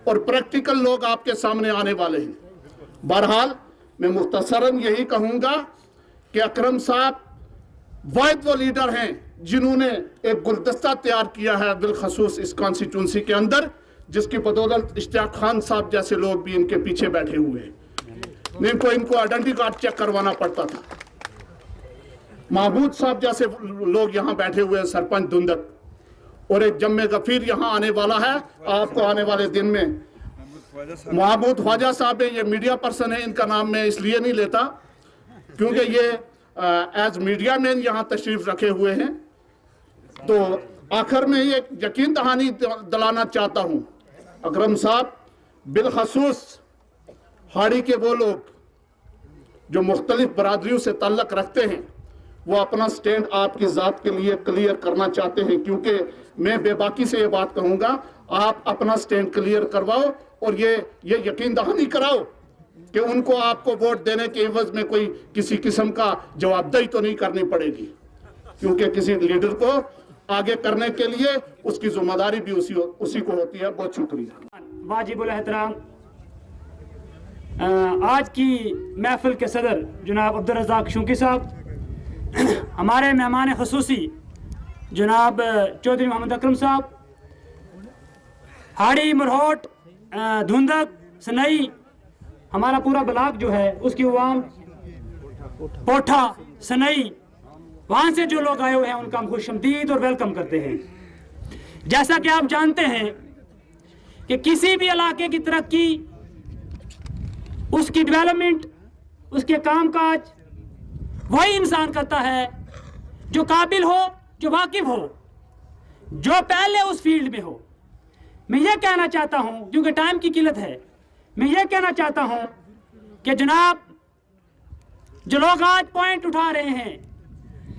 Speaker 8: और प्रैक्टिकल लोग आपके सामने आने वाले हैं। बहरहाल मैं मुख्तसरन यही कहूंगा कि अकरम साहब वाहिद वो लीडर हैं जिन्होंने एक गुलदस्ता तैयार किया है बिलखसूस इस कॉन्स्टिट्यूंसी के अंदर, जिसकी बदौलत इश्तियाक खान साहब जैसे लोग भी इनके पीछे बैठे हुए हैं। इनको आइडेंटिटी कार्ड चेक करवाना पड़ता था। महमूद साहब जैसे लोग यहाँ बैठे हुए हैं, सरपंच धुंधक, और एक जम्मे गफीर यहाँ आने वाला है आपको आने वाले दिन में। महमूद ख्वाजा साहब है, ये मीडिया पर्सन है, इनका नाम मैं इसलिए नहीं लेता क्योंकि ये एज मीडिया मैन यहाँ तशरीफ रखे हुए हैं। तो आखिर में ये यकीन दहानी दिलाना चाहता हूँ, अकरम साहब बिलखसूस हाड़ी के वो लोग जो मुख्तलिफ बरादरियों से ताल्लुक़ रखते हैं, वो अपना स्टैंड आपकी ज़ात के लिए क्लियर करना चाहते हैं, क्योंकि मैं बेबाकी से ये बात कहूँगा, आप अपना स्टैंड क्लियर करवाओ और ये यकीन दहानी कराओ कि उनको आपको वोट देने के एवज में कोई किसी किस्म का जवाबदेही तो नहीं करनी पड़ेगी, क्योंकि किसी लीडर को आगे करने के लिए उसकी जिम्मेदारी भी उसी को होती है। बहुत शुक्रिया।
Speaker 3: वाजिबुल एहतराम आज की महफिल के सदर जनाब अब्दुल रज़ाक शौकी साहब, हमारे मेहमान ख़ुसूसी जनाब चौधरी मोहम्मद अकरम साहब, हाड़ी मरहोट धुंधक सनई, हमारा पूरा ब्लॉक जो है उसकी अवाम, पोठा सनई, वहाँ से जो लोग आए हुए हैं उनका हम खुशामदीद और वेलकम करते हैं। जैसा कि आप जानते हैं कि किसी भी इलाके की तरक्की, उसकी डेवलपमेंट, उसके कामकाज वही इंसान करता है जो काबिल हो, जो वाकिफ हो, जो पहले उस फील्ड में हो। मैं ये कहना चाहता हूँ, क्योंकि टाइम की किल्लत है, मैं ये कहना चाहता हूँ कि जनाब जो लोग आज पॉइंट उठा रहे हैं,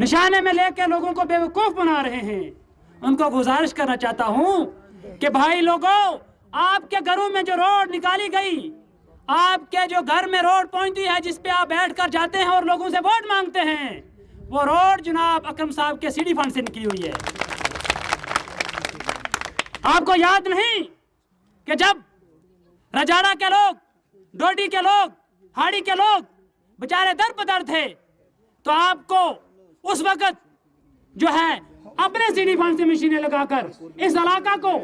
Speaker 3: निशाने में लेकर लोगों को बेवकूफ़ बना रहे हैं, उनको गुजारिश करना चाहता हूँ कि भाई लोगों, आपके घरों में जो रोड निकाली गई, आपके जो घर में रोड पहुंचती है जिस पे आप बैठकर जाते हैं और लोगों से वोट मांगते हैं, वो रोड जनाब अकरम साहब के सीडी फंड से निकली हुई है। आपको याद नहीं कि जब रजाड़ा के लोग, डोडी के लोग, हाड़ी के लोग बेचारे दर बदर थे, तो आपको उस वक्त जो है अपने सीडी फंड से मशीनें लगाकर इस इलाका को,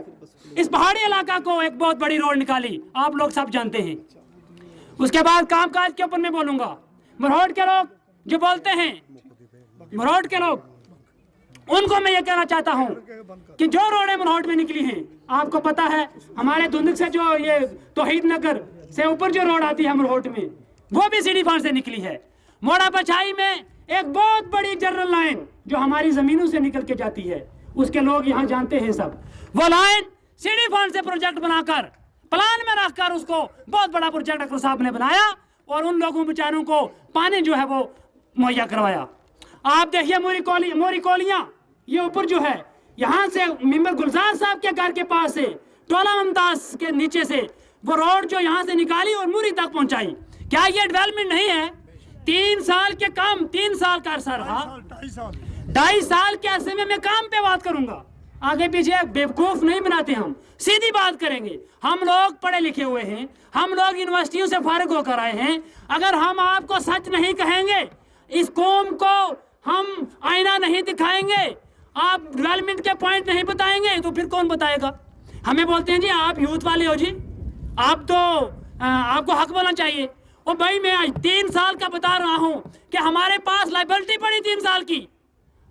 Speaker 3: इस पहाड़ी इलाका को एक बहुत बड़ी रोड निकाली, आप लोग सब जानते हैं। उसके बाद कामकाज के ऊपर मैं बोलूंगा। मरहोट के लोग जो बोलते हैं, मरहोट के लोग, उनको मैं ये कहना चाहता हूं कि जो रोडें मरहोट में निकली हैं, आपको पता है हमारे धुंधक से जो ये तौहीद नगर से ऊपर जो रोड आती है मरहोट में, वो भी सीडी फंड से निकली है। मोड़ा बछाई में एक बहुत बड़ी जनरल लाइन जो हमारी जमीनों से निकल के जाती है, उसके लोग यहाँ जानते हैं सब, वो लाइन सीडी फंड से प्रोजेक्ट बनाकर प्लान में रखकर उसको बहुत बड़ा प्रोजेक्ट अकरम साहब ने बनाया और उन लोगों बेचारों को पानी जो है वो मुहैया करवाया। आप देखिए मोरी कोलियां, ये ऊपर जो है, यहाँ से मेंबर गुलजार साहब के घर के पास से टोला मुमताज के नीचे से वो रोड जो यहाँ से निकाली और मुरी तक पहुंचाई, क्या ये डेवलपमेंट नहीं है? 3 साल के काम, 3 साल का अरसा रहा, 2.5 साल के अरसे में मैं काम पे बात करूंगा, आगे पीछे बेवकूफ नहीं बनाते, हम सीधी बात करेंगे। हम लोग पढ़े लिखे हुए हैं, हम लोग यूनिवर्सिटियों से फारिग होकर आए हैं। अगर हम आपको सच नहीं कहेंगे, इस कौम को हम आईना नहीं दिखाएंगे, आप डेवलपमेंट के पॉइंट नहीं बताएंगे, तो फिर कौन बताएगा? हमें बोलते हैं जी आप यूथ वाले हो जी,
Speaker 2: आप तो आपको हक बोलना चाहिए। और भाई मैं आज 3 साल का बता रहा हूं कि हमारे पास लाइबिलिटी पड़ी 3 साल की।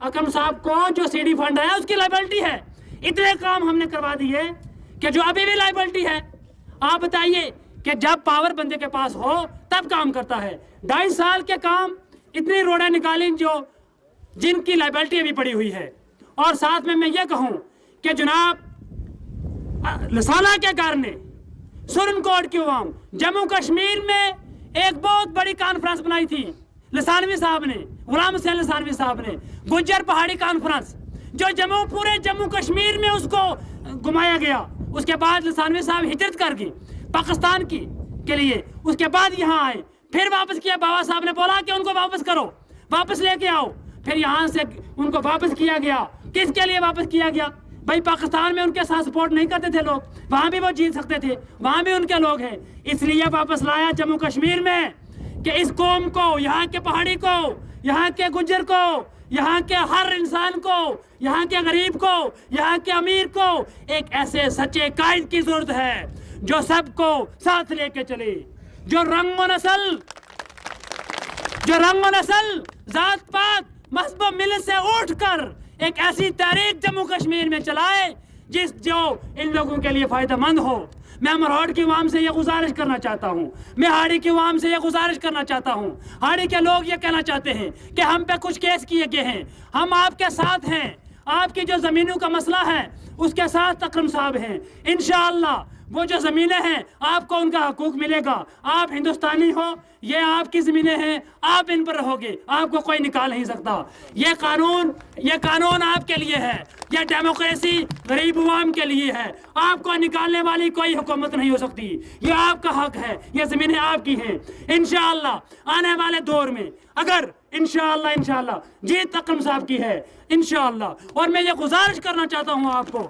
Speaker 2: अकरम साहब को जो सीडी फंड है उसकी लाइबिलिटी है। इतने काम हमने करवा दिए कि जो अभी भी लाइबिलिटी है। आप बताइए कि जब पावर बंदे के पास हो तब काम करता है। 2.5 साल के काम, इतनी रोडें निकाली जो जिनकी लाइबिलिटी अभी पड़ी हुई है। और साथ में मैं ये कहूं कि जनाब लसाना के कारण सुरनकोट की अवाम जम्मू कश्मीर में एक बहुत बड़ी कॉन्फ्रेंस बनाई थी लसानवी साहब ने, गुलाम हुसैन लसानवी साहब ने, गुज्जर पहाड़ी कॉन्फ्रेंस, जो पूरे जम्मू कश्मीर में उसको घुमाया गया। उसके बाद लसानवी साहब हिजरत कर गए पाकिस्तान के लिए। उसके बाद यहाँ आए, फिर वापस किया। बाबा साहब ने बोला कि उनको वापस करो, वापस लेके आओ। फिर यहाँ से उनको वापस किया गया। किसके लिए वापस किया गया? भाई पाकिस्तान में उनके साथ सपोर्ट नहीं करते थे लोग, वहाँ भी वो जीत सकते थे, वहाँ भी उनके लोग हैं। इसलिए वापस लाया जम्मू कश्मीर में कि इस कौम को, यहाँ के पहाड़ी को, यहाँ के गुज्जर को, यहाँ के हर इंसान को, यहाँ के गरीब को, यहाँ के अमीर को एक ऐसे सच्चे कायद की जरूरत है जो सबको साथ लेके चले, जो रंग व नस्ल, जात पात, मजहब मिलत से उठकर एक ऐसी तहरीक जम्मू कश्मीर में चलाए जो इन लोगों के लिए फायदेमंद हो। मैं मरोड़ की अवाम से ये गुजारिश करना चाहता हूँ, मैं हाड़ी की अवाम से ये गुजारिश करना चाहता हूँ। हाड़ी के लोग ये कहना चाहते हैं कि हम पे कुछ केस किए गए हैं, हम आपके साथ हैं। आपकी जो ज़मीनों का मसला है उसके साथ अकरम साहब हैं। इंशाअल्लाह वो जो ज़मीनें हैं आपको उनका हकूक मिलेगा। आप हिंदुस्तानी हो, ये आपकी ज़मीनें हैं, आप इन पर रहोगे, आपको कोई निकाल नहीं सकता। ये कानून आपके लिए है, ये डेमोक्रेसी गरीब अवाम के लिए है। आपको निकालने वाली कोई हुकूमत नहीं हो सकती, ये आपका हक है, ये ज़मीनें आपकी हैं। इंशाअल्लाह आने वाले दौर में अगर इंशाअल्लाह जीत अकरम साहब की है इंशाअल्लाह। और मैं ये गुजारिश करना चाहता हूँ आपको,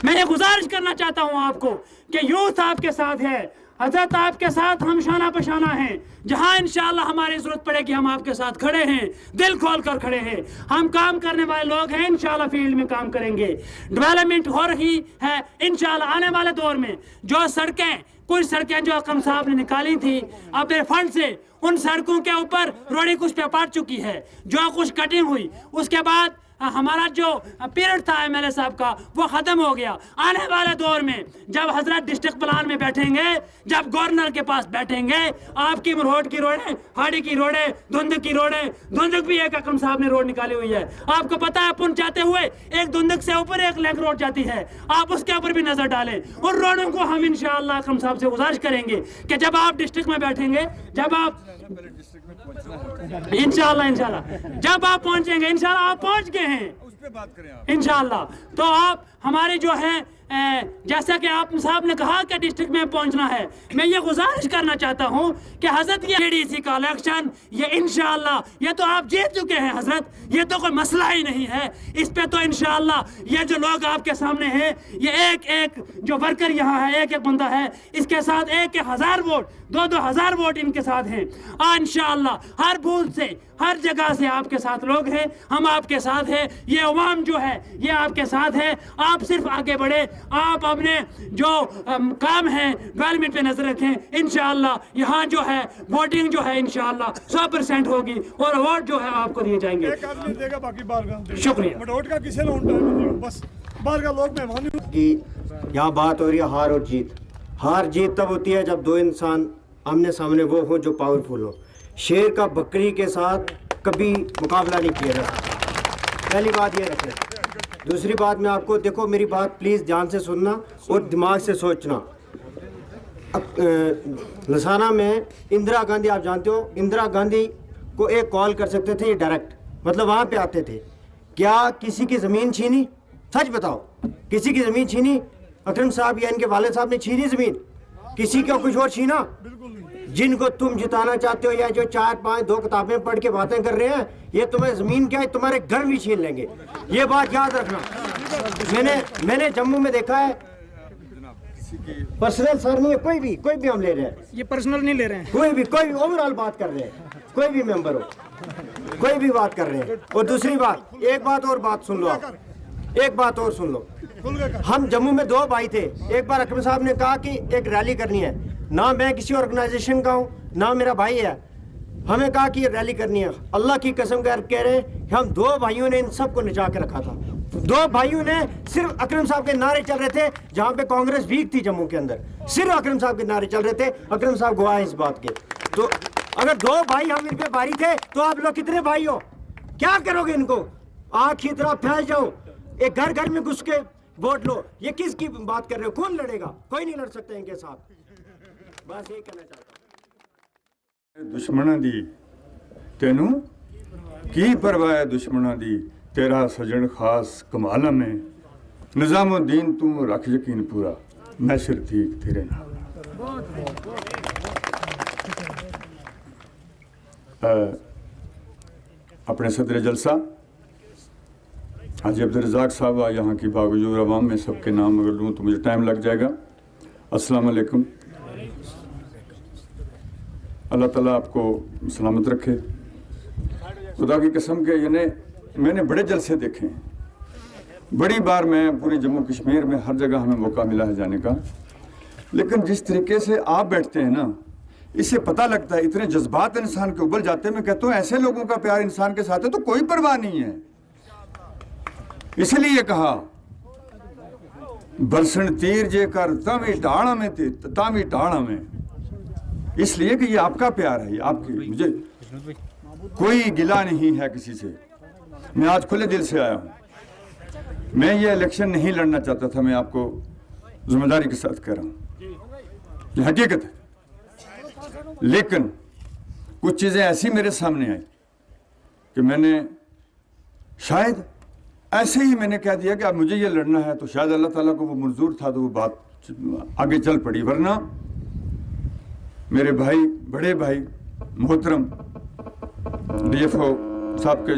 Speaker 2: मैं ये गुजारिश करना चाहता हूँ आपको कि यूथ आपके साथ है, हजरत आपके साथ हम शाना पशाना हैं। जहाँ इंशाअल्लाह हमारी जरूरत पड़ेगी हम आपके साथ खड़े हैं, दिल खोल कर खड़े हैं। हम काम करने वाले लोग हैं, इंशाअल्लाह फील्ड में काम करेंगे। डेवलपमेंट हो रही है इंशाअल्लाह। आने वाले दौर में जो सड़कें, कुछ सड़कें जो अकरम साहब ने निकाली थी अपने फंड से, उन सड़कों के ऊपर रोड़ी कुछ पे पड़ चुकी है, जो कुछ कटिंग हुई उसके बाद हमारा जो पीरियड था एमएलए साहब का वो ख़त्म हो गया। आने वाले दौर में जब हजरत डिस्ट्रिक्ट प्लान में बैठेंगे, जब गवर्नर के पास बैठेंगे, आपकी मरोड़ की रोडें, हाड़ी की रोडें, धुंधक की रोडें, धुंधक भी एक अकरम साहब ने रोड निकाली हुई है। आपको पता है पुंछ जाते हुए एक धुंधक से ऊपर एक लिंक रोड जाती है, आप उसके ऊपर भी नजर डालें। उन रोडों को हम इंशाअल्लाह अकरम साहब से गुजारिश करेंगे कि जब आप डिस्ट्रिक्ट में बैठेंगे, जब आप इंशाअल्लाह जब आप पहुंचेंगे, इंशाअल्लाह आप पहुंच गए हैं इंशाअल्लाह, तो आप हमारे जो है जैसा कि आप साहब ने कहा कि डिस्ट्रिक्ट में पहुंचना है, मैं ये गुजारिश करना चाहता हूं कि हजरत ये एडीसी का इलेक्शन ये इंशाअल्लाह, ये तो आप जीत चुके हैं हजरत, ये तो कोई मसला ही नहीं है। इस पे तो इंशाअल्लाह ये जो लोग आपके सामने हैं, ये एक एक जो वर्कर यहाँ है, एक एक बंदा है, इसके साथ 1,000 वोट, 2,000 वोट इनके साथ हैं। इंशाअल्लाह हर बूथ से, हर जगह से आपके साथ लोग हैं, हम आपके साथ हैं। ये अवाम जो है ये आपके साथ है। आप सिर्फ आगे बढ़े, आप अपने जो काम है डेवलपमेंट पे नजर रखें। इंशाअल्लाह यहाँ जो है वोटिंग जो है इंशाअल्लाह 100% होगी और अवार्ड जो है आपको दिए जाएंगे।
Speaker 1: एक आदमी देगा, बाकी बाहर का
Speaker 2: शुक्रिया।
Speaker 1: मटोट का किसी ने उल्टा बस बाहर का लोग मेहमान
Speaker 5: कि यहाँ बात हो रही है हार और जीत। हार जीत तब होती है जब दो इंसान आमने सामने वो हो जो पावरफुल हो। शेर का बकरी के साथ कभी मुकाबला नहीं किया जा सकता, पहली बात ये रखें। दूसरी बात मैं आपको, देखो मेरी बात प्लीज़ ध्यान से सुनना और दिमाग से सोचना। लसाना में इंदिरा गांधी, आप जानते हो इंदिरा गांधी को एक कॉल कर सकते थे ये डायरेक्ट, मतलब वहाँ पे आते थे। क्या किसी की ज़मीन छीनी? सच बताओ, किसी की ज़मीन छीनी? अकरम साहब या इनके वाले साहब ने छीनी ज़मीन? किसी का कुछ और छीना? जिनको तुम जिताना चाहते हो या जो 4-5 2 किताबें पढ़ के बातें कर रहे हैं, ये तुम्हें ज़मीन क्या है, तुम्हारे घर भी छीन लेंगे। ये बात याद रखना। मैंने जम्मू में देखा है, पर्सनल सर नहीं है, कोई भी हम ले रहे हैं,
Speaker 2: ये पर्सनल नहीं ले रहे हैं,
Speaker 5: कोई भी ओवरऑल बात कर रहे हैं, कोई भी मेंबर हो, कोई भी बात कर रहे हैं। और दूसरी बात, एक बात और सुन लो, आप एक बात और सुन लो।
Speaker 9: हम जम्मू में 2 भाई थे। एक बार अकरम साहब ने कहा कि एक रैली करनी है, ना मैं किसी ऑर्गेनाइजेशन का हूँ ना मेरा भाई है, हमें कहा कि ये रैली करनी है। अल्लाह की कसम कह रहे हैं कि हम 2 भाइयों ने इन सबको नचा के रखा था। 2 भाइयों ने सिर्फ अकरम साहब के नारे चल रहे थे, जहाँ पे कांग्रेस वीक थी जम्मू के अंदर, सिर्फ अकरम साहब के नारे चल रहे थे। अकरम साहब गवाह है इस बात के। तो अगर 2 भाई हम इन पे भारी थे तो आप लोग कितने भाई हो? क्या करोगे इनको? आग की तरह फैल जाओ, एक घर घर में घुस के वोट लो। ये किसकी बात कर रहे हो? कौन लड़ेगा? कोई नहीं लड़ सकता इनके साथ। बस यही कहना चाहता हूँ।
Speaker 10: दुश्मना दी तेनू की परवाह है, दुश्मना दी तेरा सजन खास कमाला में, निजामुद्दीन तू रख यकीन पूरा, मैं शरतीक तेरे नाल। अपने सदर जलसा हाजी अब्दुल रज़ाक साहब यहाँ की बावजूद अवाम में सबके नाम अगर लूँ तो मुझे टाइम लग जाएगा। अस्सलाम वालेकुम। अल्लाह ताला आपको सलामत रखे। खुदा की कसम के मैंने बड़े जलसे देखे हैं, बड़ी बार मैं पूरे जम्मू कश्मीर में हर जगह हमें मौका मिला है जाने का, लेकिन जिस तरीके से आप बैठते हैं ना, इससे पता लगता है इतने जज्बात इंसान के उबल जाते हैं। मैं कहता हूँ ऐसे लोगों का प्यार इंसान के साथ है तो कोई परवाह नहीं है। इसलिए कहा बरसण तीर जे कर तावी टाणा में थे तावी टाणा में, इसलिए कि ये आपका प्यार है, ये आपकी। मुझे कोई गिला नहीं है किसी से। मैं आज खुले दिल से आया हूँ। मैं ये इलेक्शन नहीं लड़ना चाहता था, मैं आपको जिम्मेदारी के साथ कह रहा हूँ, ये हकीकत है। लेकिन कुछ चीज़ें ऐसी मेरे सामने आई कि मैंने शायद ऐसे ही मैंने कह दिया कि अब मुझे ये लड़ना है, तो शायद अल्लाह ताला को वो मंजूर था तो वो बात आगे चल पड़ी। वरना मेरे भाई, बड़े भाई मोहतरम DFO साहब के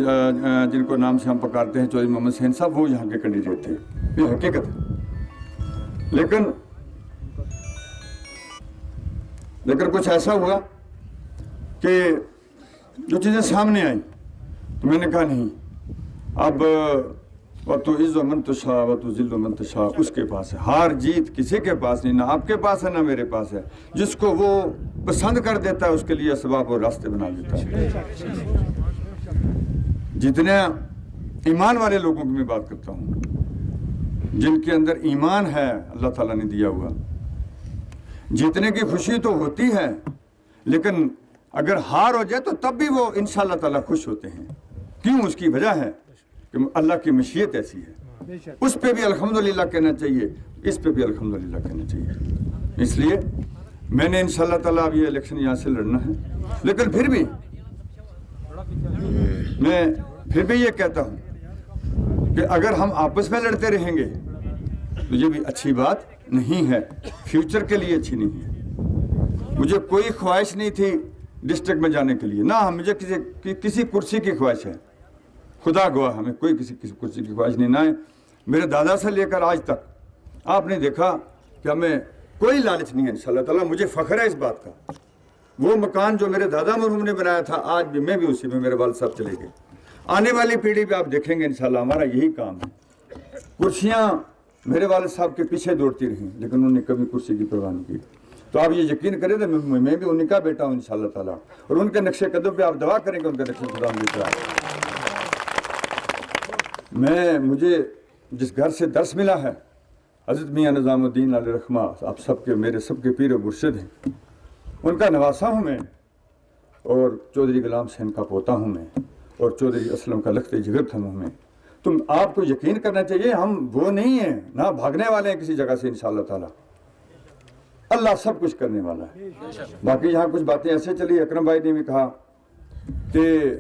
Speaker 10: जिनको नाम से हम पुकारते हैं चौधरी मोहम्मद हुसैन साहब, वो यहाँ के कैंडिडेट थे, ये हकीकत है। लेकिन कुछ ऐसा हुआ कि जो चीज़ें सामने आई तो मैंने कहा नहीं, अब व तो इज़्ज़ो मन तशा व तो ज़िल्लो मन तशा उसके पास है, हार जीत किसी के पास नहीं, ना आपके पास है ना मेरे पास है। जिसको वो पसंद कर देता है उसके लिए असबाब और रास्ते बना देता है। जितने ईमान वाले लोगों की मैं बात करता हूँ, जिनके अंदर ईमान है अल्लाह ताला ने दिया हुआ, जीतने की खुशी तो होती है, लेकिन अगर हार हो जाए तो तब भी वो इंशाअल्लाह ताला खुश होते हैं। क्यों? उसकी वजह है कि अल्लाह की मशीयत ऐसी है। उस पे भी अल्हम्दुलिल्लाह कहना चाहिए, इस पे भी अल्हम्दुलिल्लाह कहना चाहिए। इसलिए मैंने इंशाअल्लाह ताला अब ये इलेक्शन यहाँ से लड़ना है। लेकिन फिर भी मैं ये कहता हूँ कि अगर हम आपस में लड़ते रहेंगे तो ये भी अच्छी बात नहीं है, फ्यूचर के लिए अच्छी नहीं है। मुझे कोई ख्वाहिश नहीं थी डिस्ट्रिक्ट में जाने के लिए, ना मुझे किसी कुर्सी की ख्वाहिश है, खुदा गवाह हमें कोई किसी कुर्सी की ख्वाहिश नहीं। ना मेरे दादा से लेकर आज तक आपने देखा कि हमें कोई लालच नहीं है। इंशाअल्लाह ताला मुझे फ़ख्र है इस बात का। वो मकान जो मेरे दादा मरहूम ने बनाया था, आज भी मैं भी उसी में, मेरे वालिद साहब चले गए। आने वाली पीढ़ी पे आप देखेंगे इंशाअल्लाह हमारा यही काम है। कुर्सियाँ मेरे वालिद साहब के पीछे दौड़ती रहीं, लेकिन उन्होंने कभी कुर्सी की परवाह नहीं की। तो आप ये यकीन करें तो मैं भी उन्हीं का बेटा हूँ इंशाअल्लाह ताला, और उनके नक्शे कदम पे आप दवा करेंगे उनके नक्शे कदम देता है। मुझे जिस घर से दर्स मिला है, हज़रत मियाँ निज़ामुद्दीन अलैहि रहमा, आप सबके मेरे सबके पीर मुर्शिद हैं, उनका नवासा हूँ मैं, और चौधरी गुलाम हुसैन का पोता हूँ मैं, और चौधरी असलम का लखते जिगर था हूँ मैं। तो आपको यकीन करना चाहिए हम वो नहीं हैं, ना भागने वाले हैं किसी जगह से। इंशाअल्लाह ताला अल्लाह सब कुछ करने वाला है। बाकी यहाँ कुछ बातें ऐसे चली, अकरम भाई ने भी कहा कि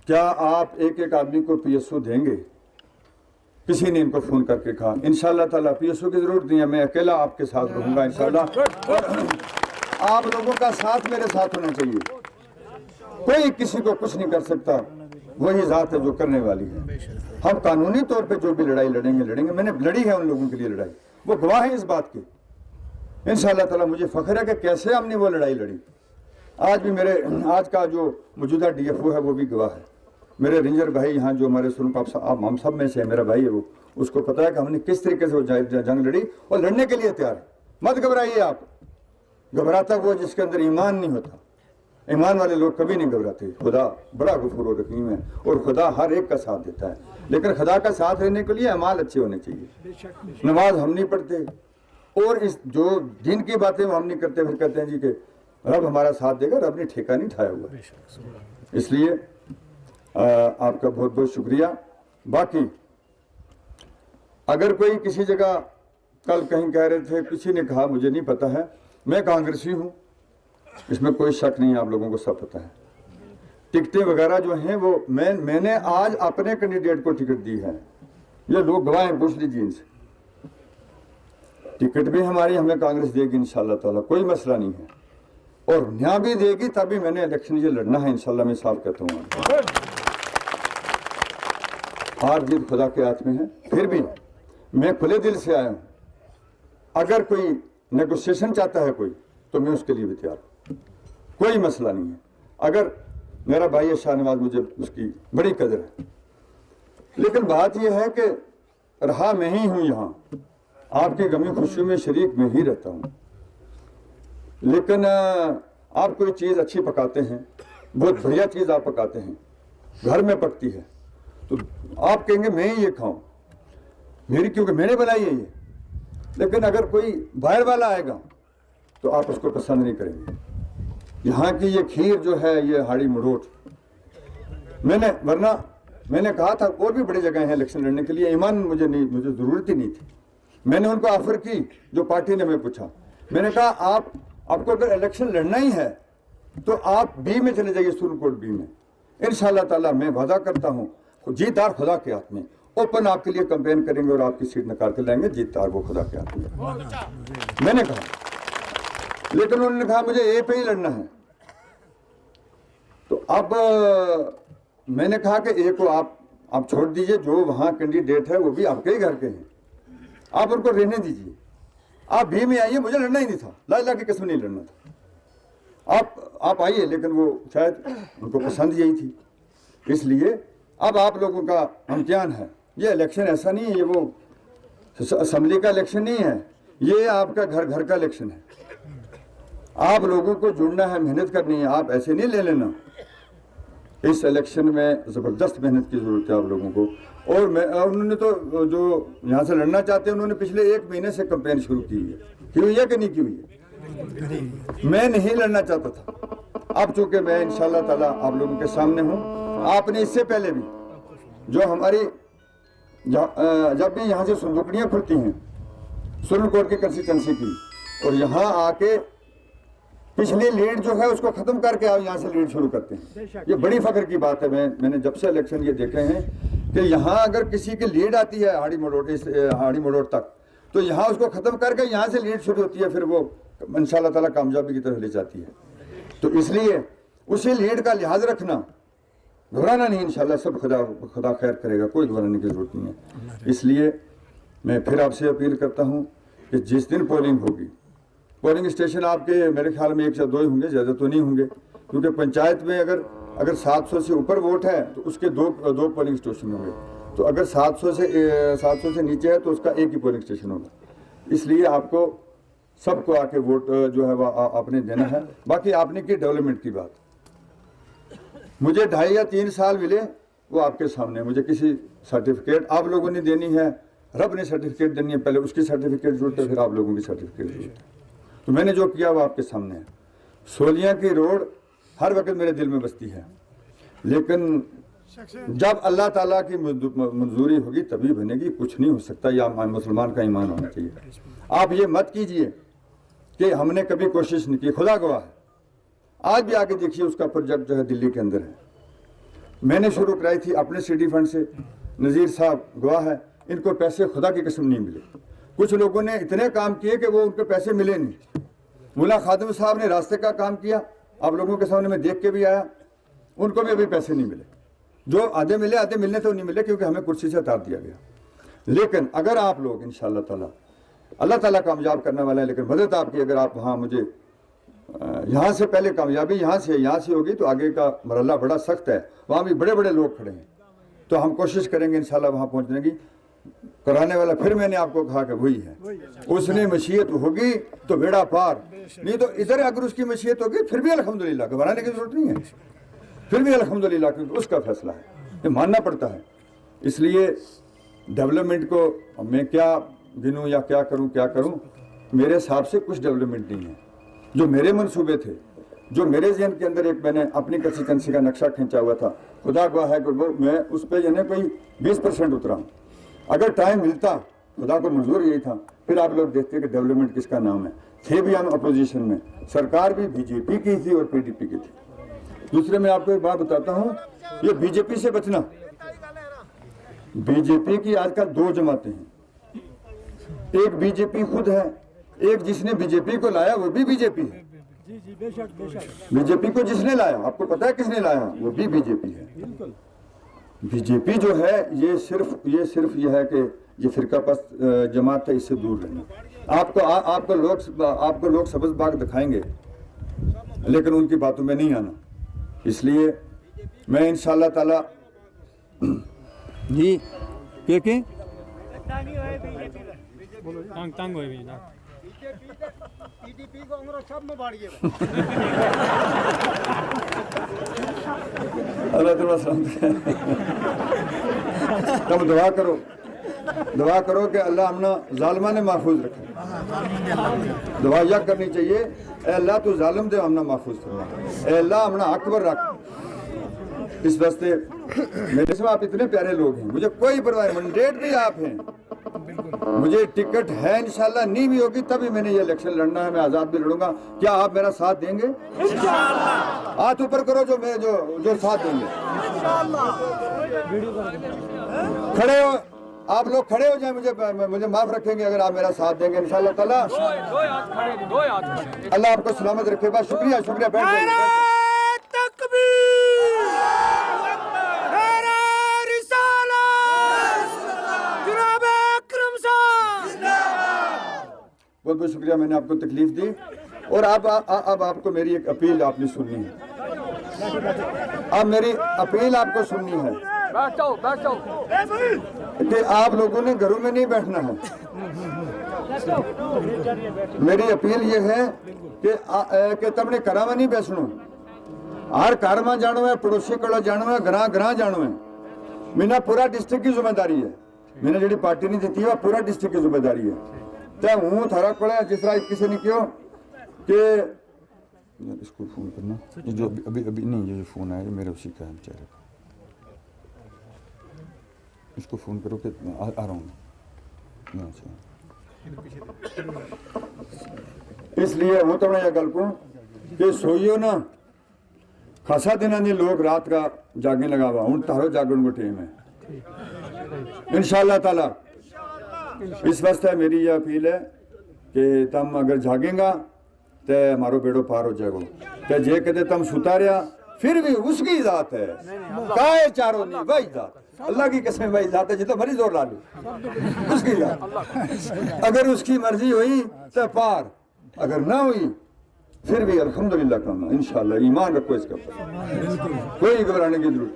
Speaker 10: क्या आप एक एक आदमी को PSO देंगे, किसी ने इनको फ़ोन करके कहा। इंशाअल्लाह ताला PSO की ज़रूरत नहीं है, मैं अकेला आपके साथ रहूँगा इंशाअल्लाह, और आप लोगों का साथ मेरे साथ होना चाहिए। कोई किसी को कुछ नहीं कर सकता, वही ज़ात है जो करने वाली है। हम कानूनी तौर पे जो भी लड़ाई लड़ेंगे, मैंने लड़ी है उन लोगों के लिए लड़ाई, वो गवाह है इस बात की। इंशाअल्लाह ताला मुझे फ़ख्र है कि कैसे हमने वो लड़ाई लड़ी। आज भी आज का जो मौजूदा DFO है वो भी गवाह है। मेरे रेंजर भाई यहाँ जो हमारे सुन आप हम सब में से मेरा भाई है, वो उसको पता है कि हमने किस तरीके से वो जंग लड़ी और लड़ने के लिए तैयार है। मत घबराइए आप। घबराता वो जिसके अंदर ईमान नहीं होता। ईमान वाले लोग कभी नहीं घबराते। खुदा बड़ा गफूर रहीम है और खुदा हर एक का साथ देता है, लेकिन खुदा का साथ रहने के लिए अमाल अच्छे होने चाहिए। नमाज हम नहीं पढ़ते और इस जो दिन की बातें हम नहीं करते, फिर कहते हैं जी कि रब हमारा साथ देगा। रब ने ठेका नहीं उठाया हुआ। इसलिए आपका बहुत बहुत शुक्रिया। बाकी अगर कोई किसी जगह कल कहीं कह रहे थे, किसी ने कहा, मुझे नहीं पता है, मैं कांग्रेसी हूँ, इसमें कोई शक नहीं, आप लोगों को सब पता है। टिकटें वगैरह जो हैं वो मैंने आज अपने कैंडिडेट को टिकट दी है। ये लोग गवाह हैं, पूछ लीजिए इनसे। टिकट भी हमारी हमें कांग्रेस देगी इंशाल्लाह ताला, कोई मसला नहीं है, और न्याय भी देगी, तभी मैंने इलेक्शन ये लड़ना है इंशाल्लाह। मैं साफ कहता हूँ, हार जीत खुदा के हाथ में है। फिर भी मैं खुले दिल से आया हूँ। अगर कोई नेगोशिएशन चाहता है कोई, तो मैं उसके लिए भी तैयार हूँ, कोई मसला नहीं है। अगर मेरा भाई है शाहनवाज, मुझे उसकी बड़ी कदर है, लेकिन बात यह है कि रहा मैं ही हूँ यहाँ, आपकी गमी खुशी में शरीक में ही रहता हूँ। लेकिन आप कोई चीज़ अच्छी पकाते हैं, बहुत बढ़िया चीज़ आप पकाते हैं, घर में पकती है, तो आप कहेंगे मैं ही ये खाऊं, मेरी, क्योंकि मैंने बनाई है ये। लेकिन अगर कोई बाहर वाला आएगा तो आप उसको पसंद नहीं करेंगे। यहाँ की ये खीर जो है, ये हाड़ी मरोट, मैंने कहा था और भी बड़ी जगह हैं इलेक्शन लड़ने के लिए, ईमान मुझे ज़रूरत ही नहीं थी। मैंने उनको ऑफर की, जो पार्टी ने मैं पूछा, मैंने कहा आपको अगर इलेक्शन लड़ना ही है तो आप बी में चले जाइए, सुप्रीम कोर्ट बी में। इंशाल्लाह ताला मैं वादा करता हूँ, जीतदार खुदा के हाथ में, ओपन आपके लिए कैंपेन करेंगे और आपकी सीट निकाल के लाएंगे, जीतदार वो खुदा के हाथ में। मैंने कहा, लेकिन उन्होंने कहा मुझे ए पे ही लड़ना है। तो अब मैंने कहा कि ए को आप छोड़ दीजिए, जो वहाँ कैंडिडेट है वो भी आपके ही घर के हैं, आप उनको रहने दीजिए, आप भी में आइए, मुझे लड़ना ही नहीं था, ला की कसम नहीं लड़ना था। आप आइए, लेकिन वो शायद उनको पसंद यही थी। इसलिए अब आप लोगों का इम्तिहान है। ये इलेक्शन ऐसा नहीं है, ये वो असेंबली का इलेक्शन नहीं है, ये आपका घर का इलेक्शन है। आप लोगों को जुड़ना है, मेहनत करनी है, आप ऐसे नहीं ले लेना। इस इलेक्शन में ज़बरदस्त मेहनत की ज़रूरत है आप लोगों को। और उन्होंने तो जो यहाँ से लड़ना चाहते हैं, उन्होंने पिछले 1 महीने से कैंपेन शुरू की है, की हुई है कि नहीं की हुई है। मैं नहीं लड़ना चाहता था, अब चूंकि मैं इंशाल्लाह ताला आप लोगों के सामने हूँ। आपने इससे पहले भी जो हमारी जब भी यहाँ से संदूकड़ियाँ खुलती हैं सुप्रीम कोर्ट की कंस्टिट्यूंसी की, और यहाँ आके पिछली लीड जो है उसको खत्म करके आप यहाँ से लीड शुरू करते हैं, ये बड़ी फख्र की बात है। मैंने जब से इलेक्शन ये देखे हैं कि यहाँ अगर किसी की लीड आती है हाड़ी मरोड़ तक, तो यहाँ उसको खत्म करके यहाँ से लीड शुरू होती है, फिर वो इंशाल्लाह ताला कामयाबी की तरफ ले जाती है। तो इसलिए उसी लीड का लिहाज रखना, घबराना नहीं, इंशाल्लाह सब खुदा खैर करेगा, कोई घबराने की जरूरत नहीं है। इसलिए मैं फिर आपसे अपील करता हूँ कि जिस दिन पोलिंग होगी, पोलिंग स्टेशन आपके मेरे ख्याल में 1 या 2 ही होंगे, ज़्यादा तो नहीं होंगे, क्योंकि पंचायत में अगर 700 से ऊपर वोट है तो उसके दो पोलिंग स्टेशन होंगे, तो अगर 700 से नीचे है तो उसका 1 ही पोलिंग स्टेशन होगा। इसलिए आपको सबको आके वोट जो है वह आपने देना है। बाकी आपने की डेवलपमेंट की बात, मुझे 2.5 या 3 साल मिले, वो आपके सामने। मुझे किसी सर्टिफिकेट आप लोगों ने देनी है, रब ने सर्टिफिकेट देनी है, पहले उसकी सर्टिफिकेट जरूरत है, फिर आप लोगों की सर्टिफिकेट जरूरत है। तो मैंने जो किया वो आपके सामने है। सोलियां की रोड हर वक्त मेरे दिल में बसती है, लेकिन जब अल्लाह ताला की मंजूरी होगी तभी बनेगी, कुछ नहीं हो सकता। या मुसलमान का ईमान होना चाहिए। आप ये मत कीजिए कि हमने कभी कोशिश नहीं की, खुदा गवाह है। आज भी आगे देखिए, उसका प्रोजेक्ट जो है दिल्ली के अंदर है, मैंने शुरू कराई थी अपने सिटी फंड से, नज़ीर साहब गवाह है, इनको पैसे खुदा की कसम नहीं मिले। कुछ लोगों ने इतने काम किए कि वो उनको पैसे मिले नहीं। मुला खादिम साहब ने रास्ते का काम किया, आप लोगों के सामने मैं देख के भी आया, उनको भी अभी पैसे नहीं मिले। जो आधे मिले, आधे मिलने तो नहीं मिले, क्योंकि हमें कुर्सी से उतार दिया गया। लेकिन अगर आप लोग इंशाअल्लाह ताला, अल्लाह ताला कामयाब करने वाला है, लेकिन मदद आपकी, अगर आप वहाँ मुझे यहाँ से पहले कामयाबी यहाँ से होगी तो आगे का मरहला बड़ा सख्त है, वहाँ भी बड़े बड़े लोग खड़े हैं, तो हम कोशिश करेंगे इंशाल्लाह वहाँ पहुँचने की। कराने वाला फिर मैंने आपको कहा कि वही है, उसने मशीयत होगी तो बेड़ा पार, नहीं तो इधर अगर उसकी मशीयत होगी फिर भी अल्हम्दुलिल्लाह, घबराने की जरूरत नहीं है, फिर भी अल्हम्दुलिल्लाह, क्योंकि उसका फैसला है, ये मानना पड़ता है। इसलिए डेवलपमेंट को मैं क्या गिनूँ या क्या करूँ, मेरे हिसाब से कुछ डेवलपमेंट नहीं है। जो मेरे मंसूबे थे, जो मेरे जहन के अंदर एक मैंने अपनी कंस्टिट्यूंसी का नक्शा खींचा हुआ था, खुदा गवाह है कि मैं उस पर यानी कोई 20% उतरा हूँ। अगर टाइम मिलता, खुदा को मंजूर यही था, फिर आप लोग देखते कि डेवलपमेंट किसका नाम है। थे भी हम अपोजिशन में, सरकार भी बीजेपी की थी और पीडीपी की थी। दूसरे मैं आपको एक बात बताता हूँ, ये बीजेपी से बचना, बीजेपी की आजकल दो जमातें हैं, एक बीजेपी खुद है, एक जिसने बीजेपी को लाया वो भी बीजेपी है। बीजेपी को जिसने लाया, आपको पता है किसने लाया, वो भी बीजेपी है। बीजेपी जो है ये सिर्फ ये है कि ये फिरकापरस्त जमात है, इससे दूर रहना। आपको लोग सब्ज़ बाग दिखाएंगे लेकिन उनकी बातों में नहीं आना। इसलिए मैं इंशाअल्लाह ताला
Speaker 1: जी के
Speaker 10: तब दुआ करो कि अल्लाह हमना जालिमा ने महफूज रखे। दुआ यह करनी चाहिए, ए अल्लाह तू जालिम दे हमना महफूज फरमा, ए अल्लाह हमना हक पर रख। इस वास्ते मेरे से आप इतने प्यारे लोग हैं, मुझे कोई परवाह नहीं, मैंडेट भी आप हैं, मुझे टिकट है, इंशाल्लाह नहीं भी होगी तभी मैंने ये इलेक्शन लड़ना है, मैं आजाद भी लड़ूंगा। क्या आप मेरा साथ देंगे? हाथ ऊपर करो जो साथ देंगे। खड़े हो, आप लोग खड़े हो जाए, मुझे माफ रखेंगे अगर आप मेरा साथ देंगे इंशाल्लाह ताला। अल्लाह आपको सलामत रखे। बस शुक्रिया बैठ जाइए। बहुत बहुत शुक्रिया, मैंने आपको तकलीफ दी और अब आपको मेरी एक अपील आपने सुननी है। अब मेरी अपील आपको सुननी है कि आप लोगों ने घरों में नहीं बैठना है। मेरी अपील ये है कि तुमने घरा में नहीं बैठना, हर घर में जानो है, पड़ोसी को जानो है, ग्रां जानो है। मैंने पूरा डिस्ट्रिक्ट की जिम्मेदारी है, मैंने जी पार्टी नहीं दी है, पूरा डिस्ट्रिक्ट की जिम्मेदारी है। तो हूँ थारा को जिस तरह किसी ने क्यों कि इसको फोन करना, जो अभी नहीं, ये जो फोन आया मेरे उसी का है बेचारे का, इसको फोन करो कि आ रहा हूँ। इसलिए वो तो यह गल को कि सोइयो ना, खासा दिन ने लोग रात का जागे लगा हुआ, हूँ तारो जागन को टेम है इंशाअल्लाह ताला। इस वास्ते मेरी यह अपील है कि तुम अगर जागेगा तो हमारो बेड़ो पार हो जाएगो, तो जे कदे तुम सुता रहा फिर भी उसकी जात है, काहे चारों नहीं वही जात, अल्लाह की कसम वही जात है, जितना मरी जोर ला लो उसकी जात। अगर उसकी मर्जी हुई तो पार, अगर ना हुई फिर भी अल्हम्दुलिल्लाह करना इंशाअल्लाह। ईमान रखो इसके ऊपर, कोई घबराने की जरूरत।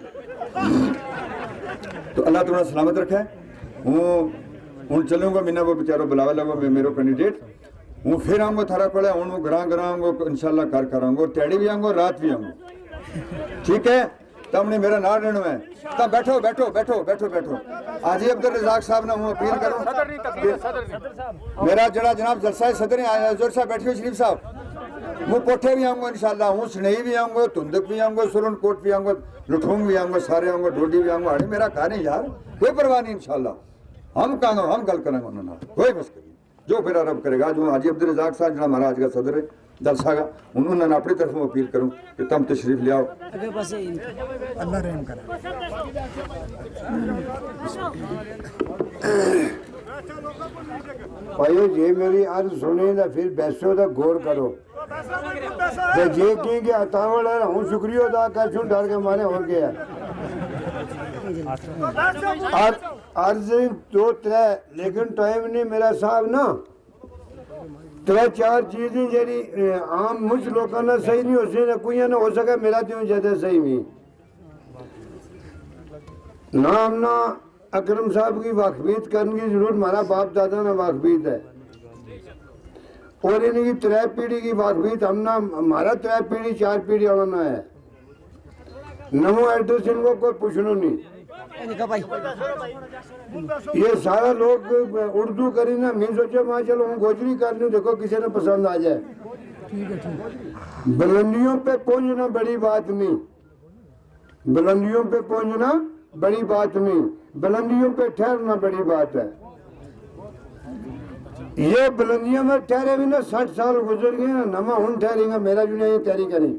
Speaker 10: तो अल्लाह तुम्हारा सलामत रखे। हूँ चलूंगा, मैंने वो बेचारो बुलावा लगा मेरे कैंडिडेट हूँ, फिर आऊँगा थारा पड़ा हूँ ग्रां आऊँगा इंशाल्लाह कर आऊँगा, टैडी भी आऊँगा, रात भी आऊँगा, ठीक है। तब हमने मेरा नाम लेना है, तब बैठो बैठो बैठो बैठो बैठो। आज ही अब्दुल रज़ाक साहब ने हूँ अपील करूँ, मेरा जरा जनाब जलसा सदर जोर साहब बैठिए शरीफ साहब, वो कोठे भी आऊँगा इंशाल्लाह, हूँ स्नेही भी आऊँगा, तुंदक भी आऊँगा, सुरनकोट भी आऊँगा, लुठूंग भी आऊँगा, सारे आऊँगा, डोडी भी आऊँगा। अरे मेरा कहा नहीं यार, कोई परवाह नहीं इंशाल्लाह, हम कहा हम गल करेंगे उन्होंने, कोई मुश्किल नहीं, जो फिर अरब करेगा। जो हाजी अब्दुल रज़ाक साहब जो महाराज का सदर है जलसा का, उन्होंने अपनी तरफ अपील करूँ कि तुम तशरीफ ले आओ।
Speaker 1: अल्लाह रहम करे।
Speaker 9: भाइयों ये मेरी अर्ज सुनी तो फिर बैसो तो गौर करो, तो ये कहेंगे अतावल है हूँ शुक्रिया अदा कर छूँ डर के मारे हो गया। अर्ज 2-3 लेकिन टाइम नहीं मेरा साहब ना,
Speaker 11: त्रै चार चीजें जी आम मुझ लोगों ने सही नहीं हो सी कोई ना हो सका मेरा त्यों ज्यादा सही भी नाम ना अकरम साहब की वाकफियत करने की जरूरत हमारा बाप दादा ना वाकफियत है और इनकी त्रै पीढ़ी की वाकफियत हम ना हमारा त्रै पीढ़ी चार पीढ़ी आना है नमो एड्रेस इनको कोई पूछना नहीं ये सारा लोग उर्दू करी ना मैं सोचा मैं चलो हम गोजरी कर लूं देखो किसी ने पसंद आ जाए बुलंदियों पे पहुंचना बड़ी बात नहीं बुलंदियों पे पहुंचना बड़ी बात नहीं बुलंदियों पे ठहरना बड़ी बात है ये बुलंदियों में ठहरे भी ना 60 साल गुजर गए ना नमा हूं ठहरेगा मेरा जो नहीं तैयारी करें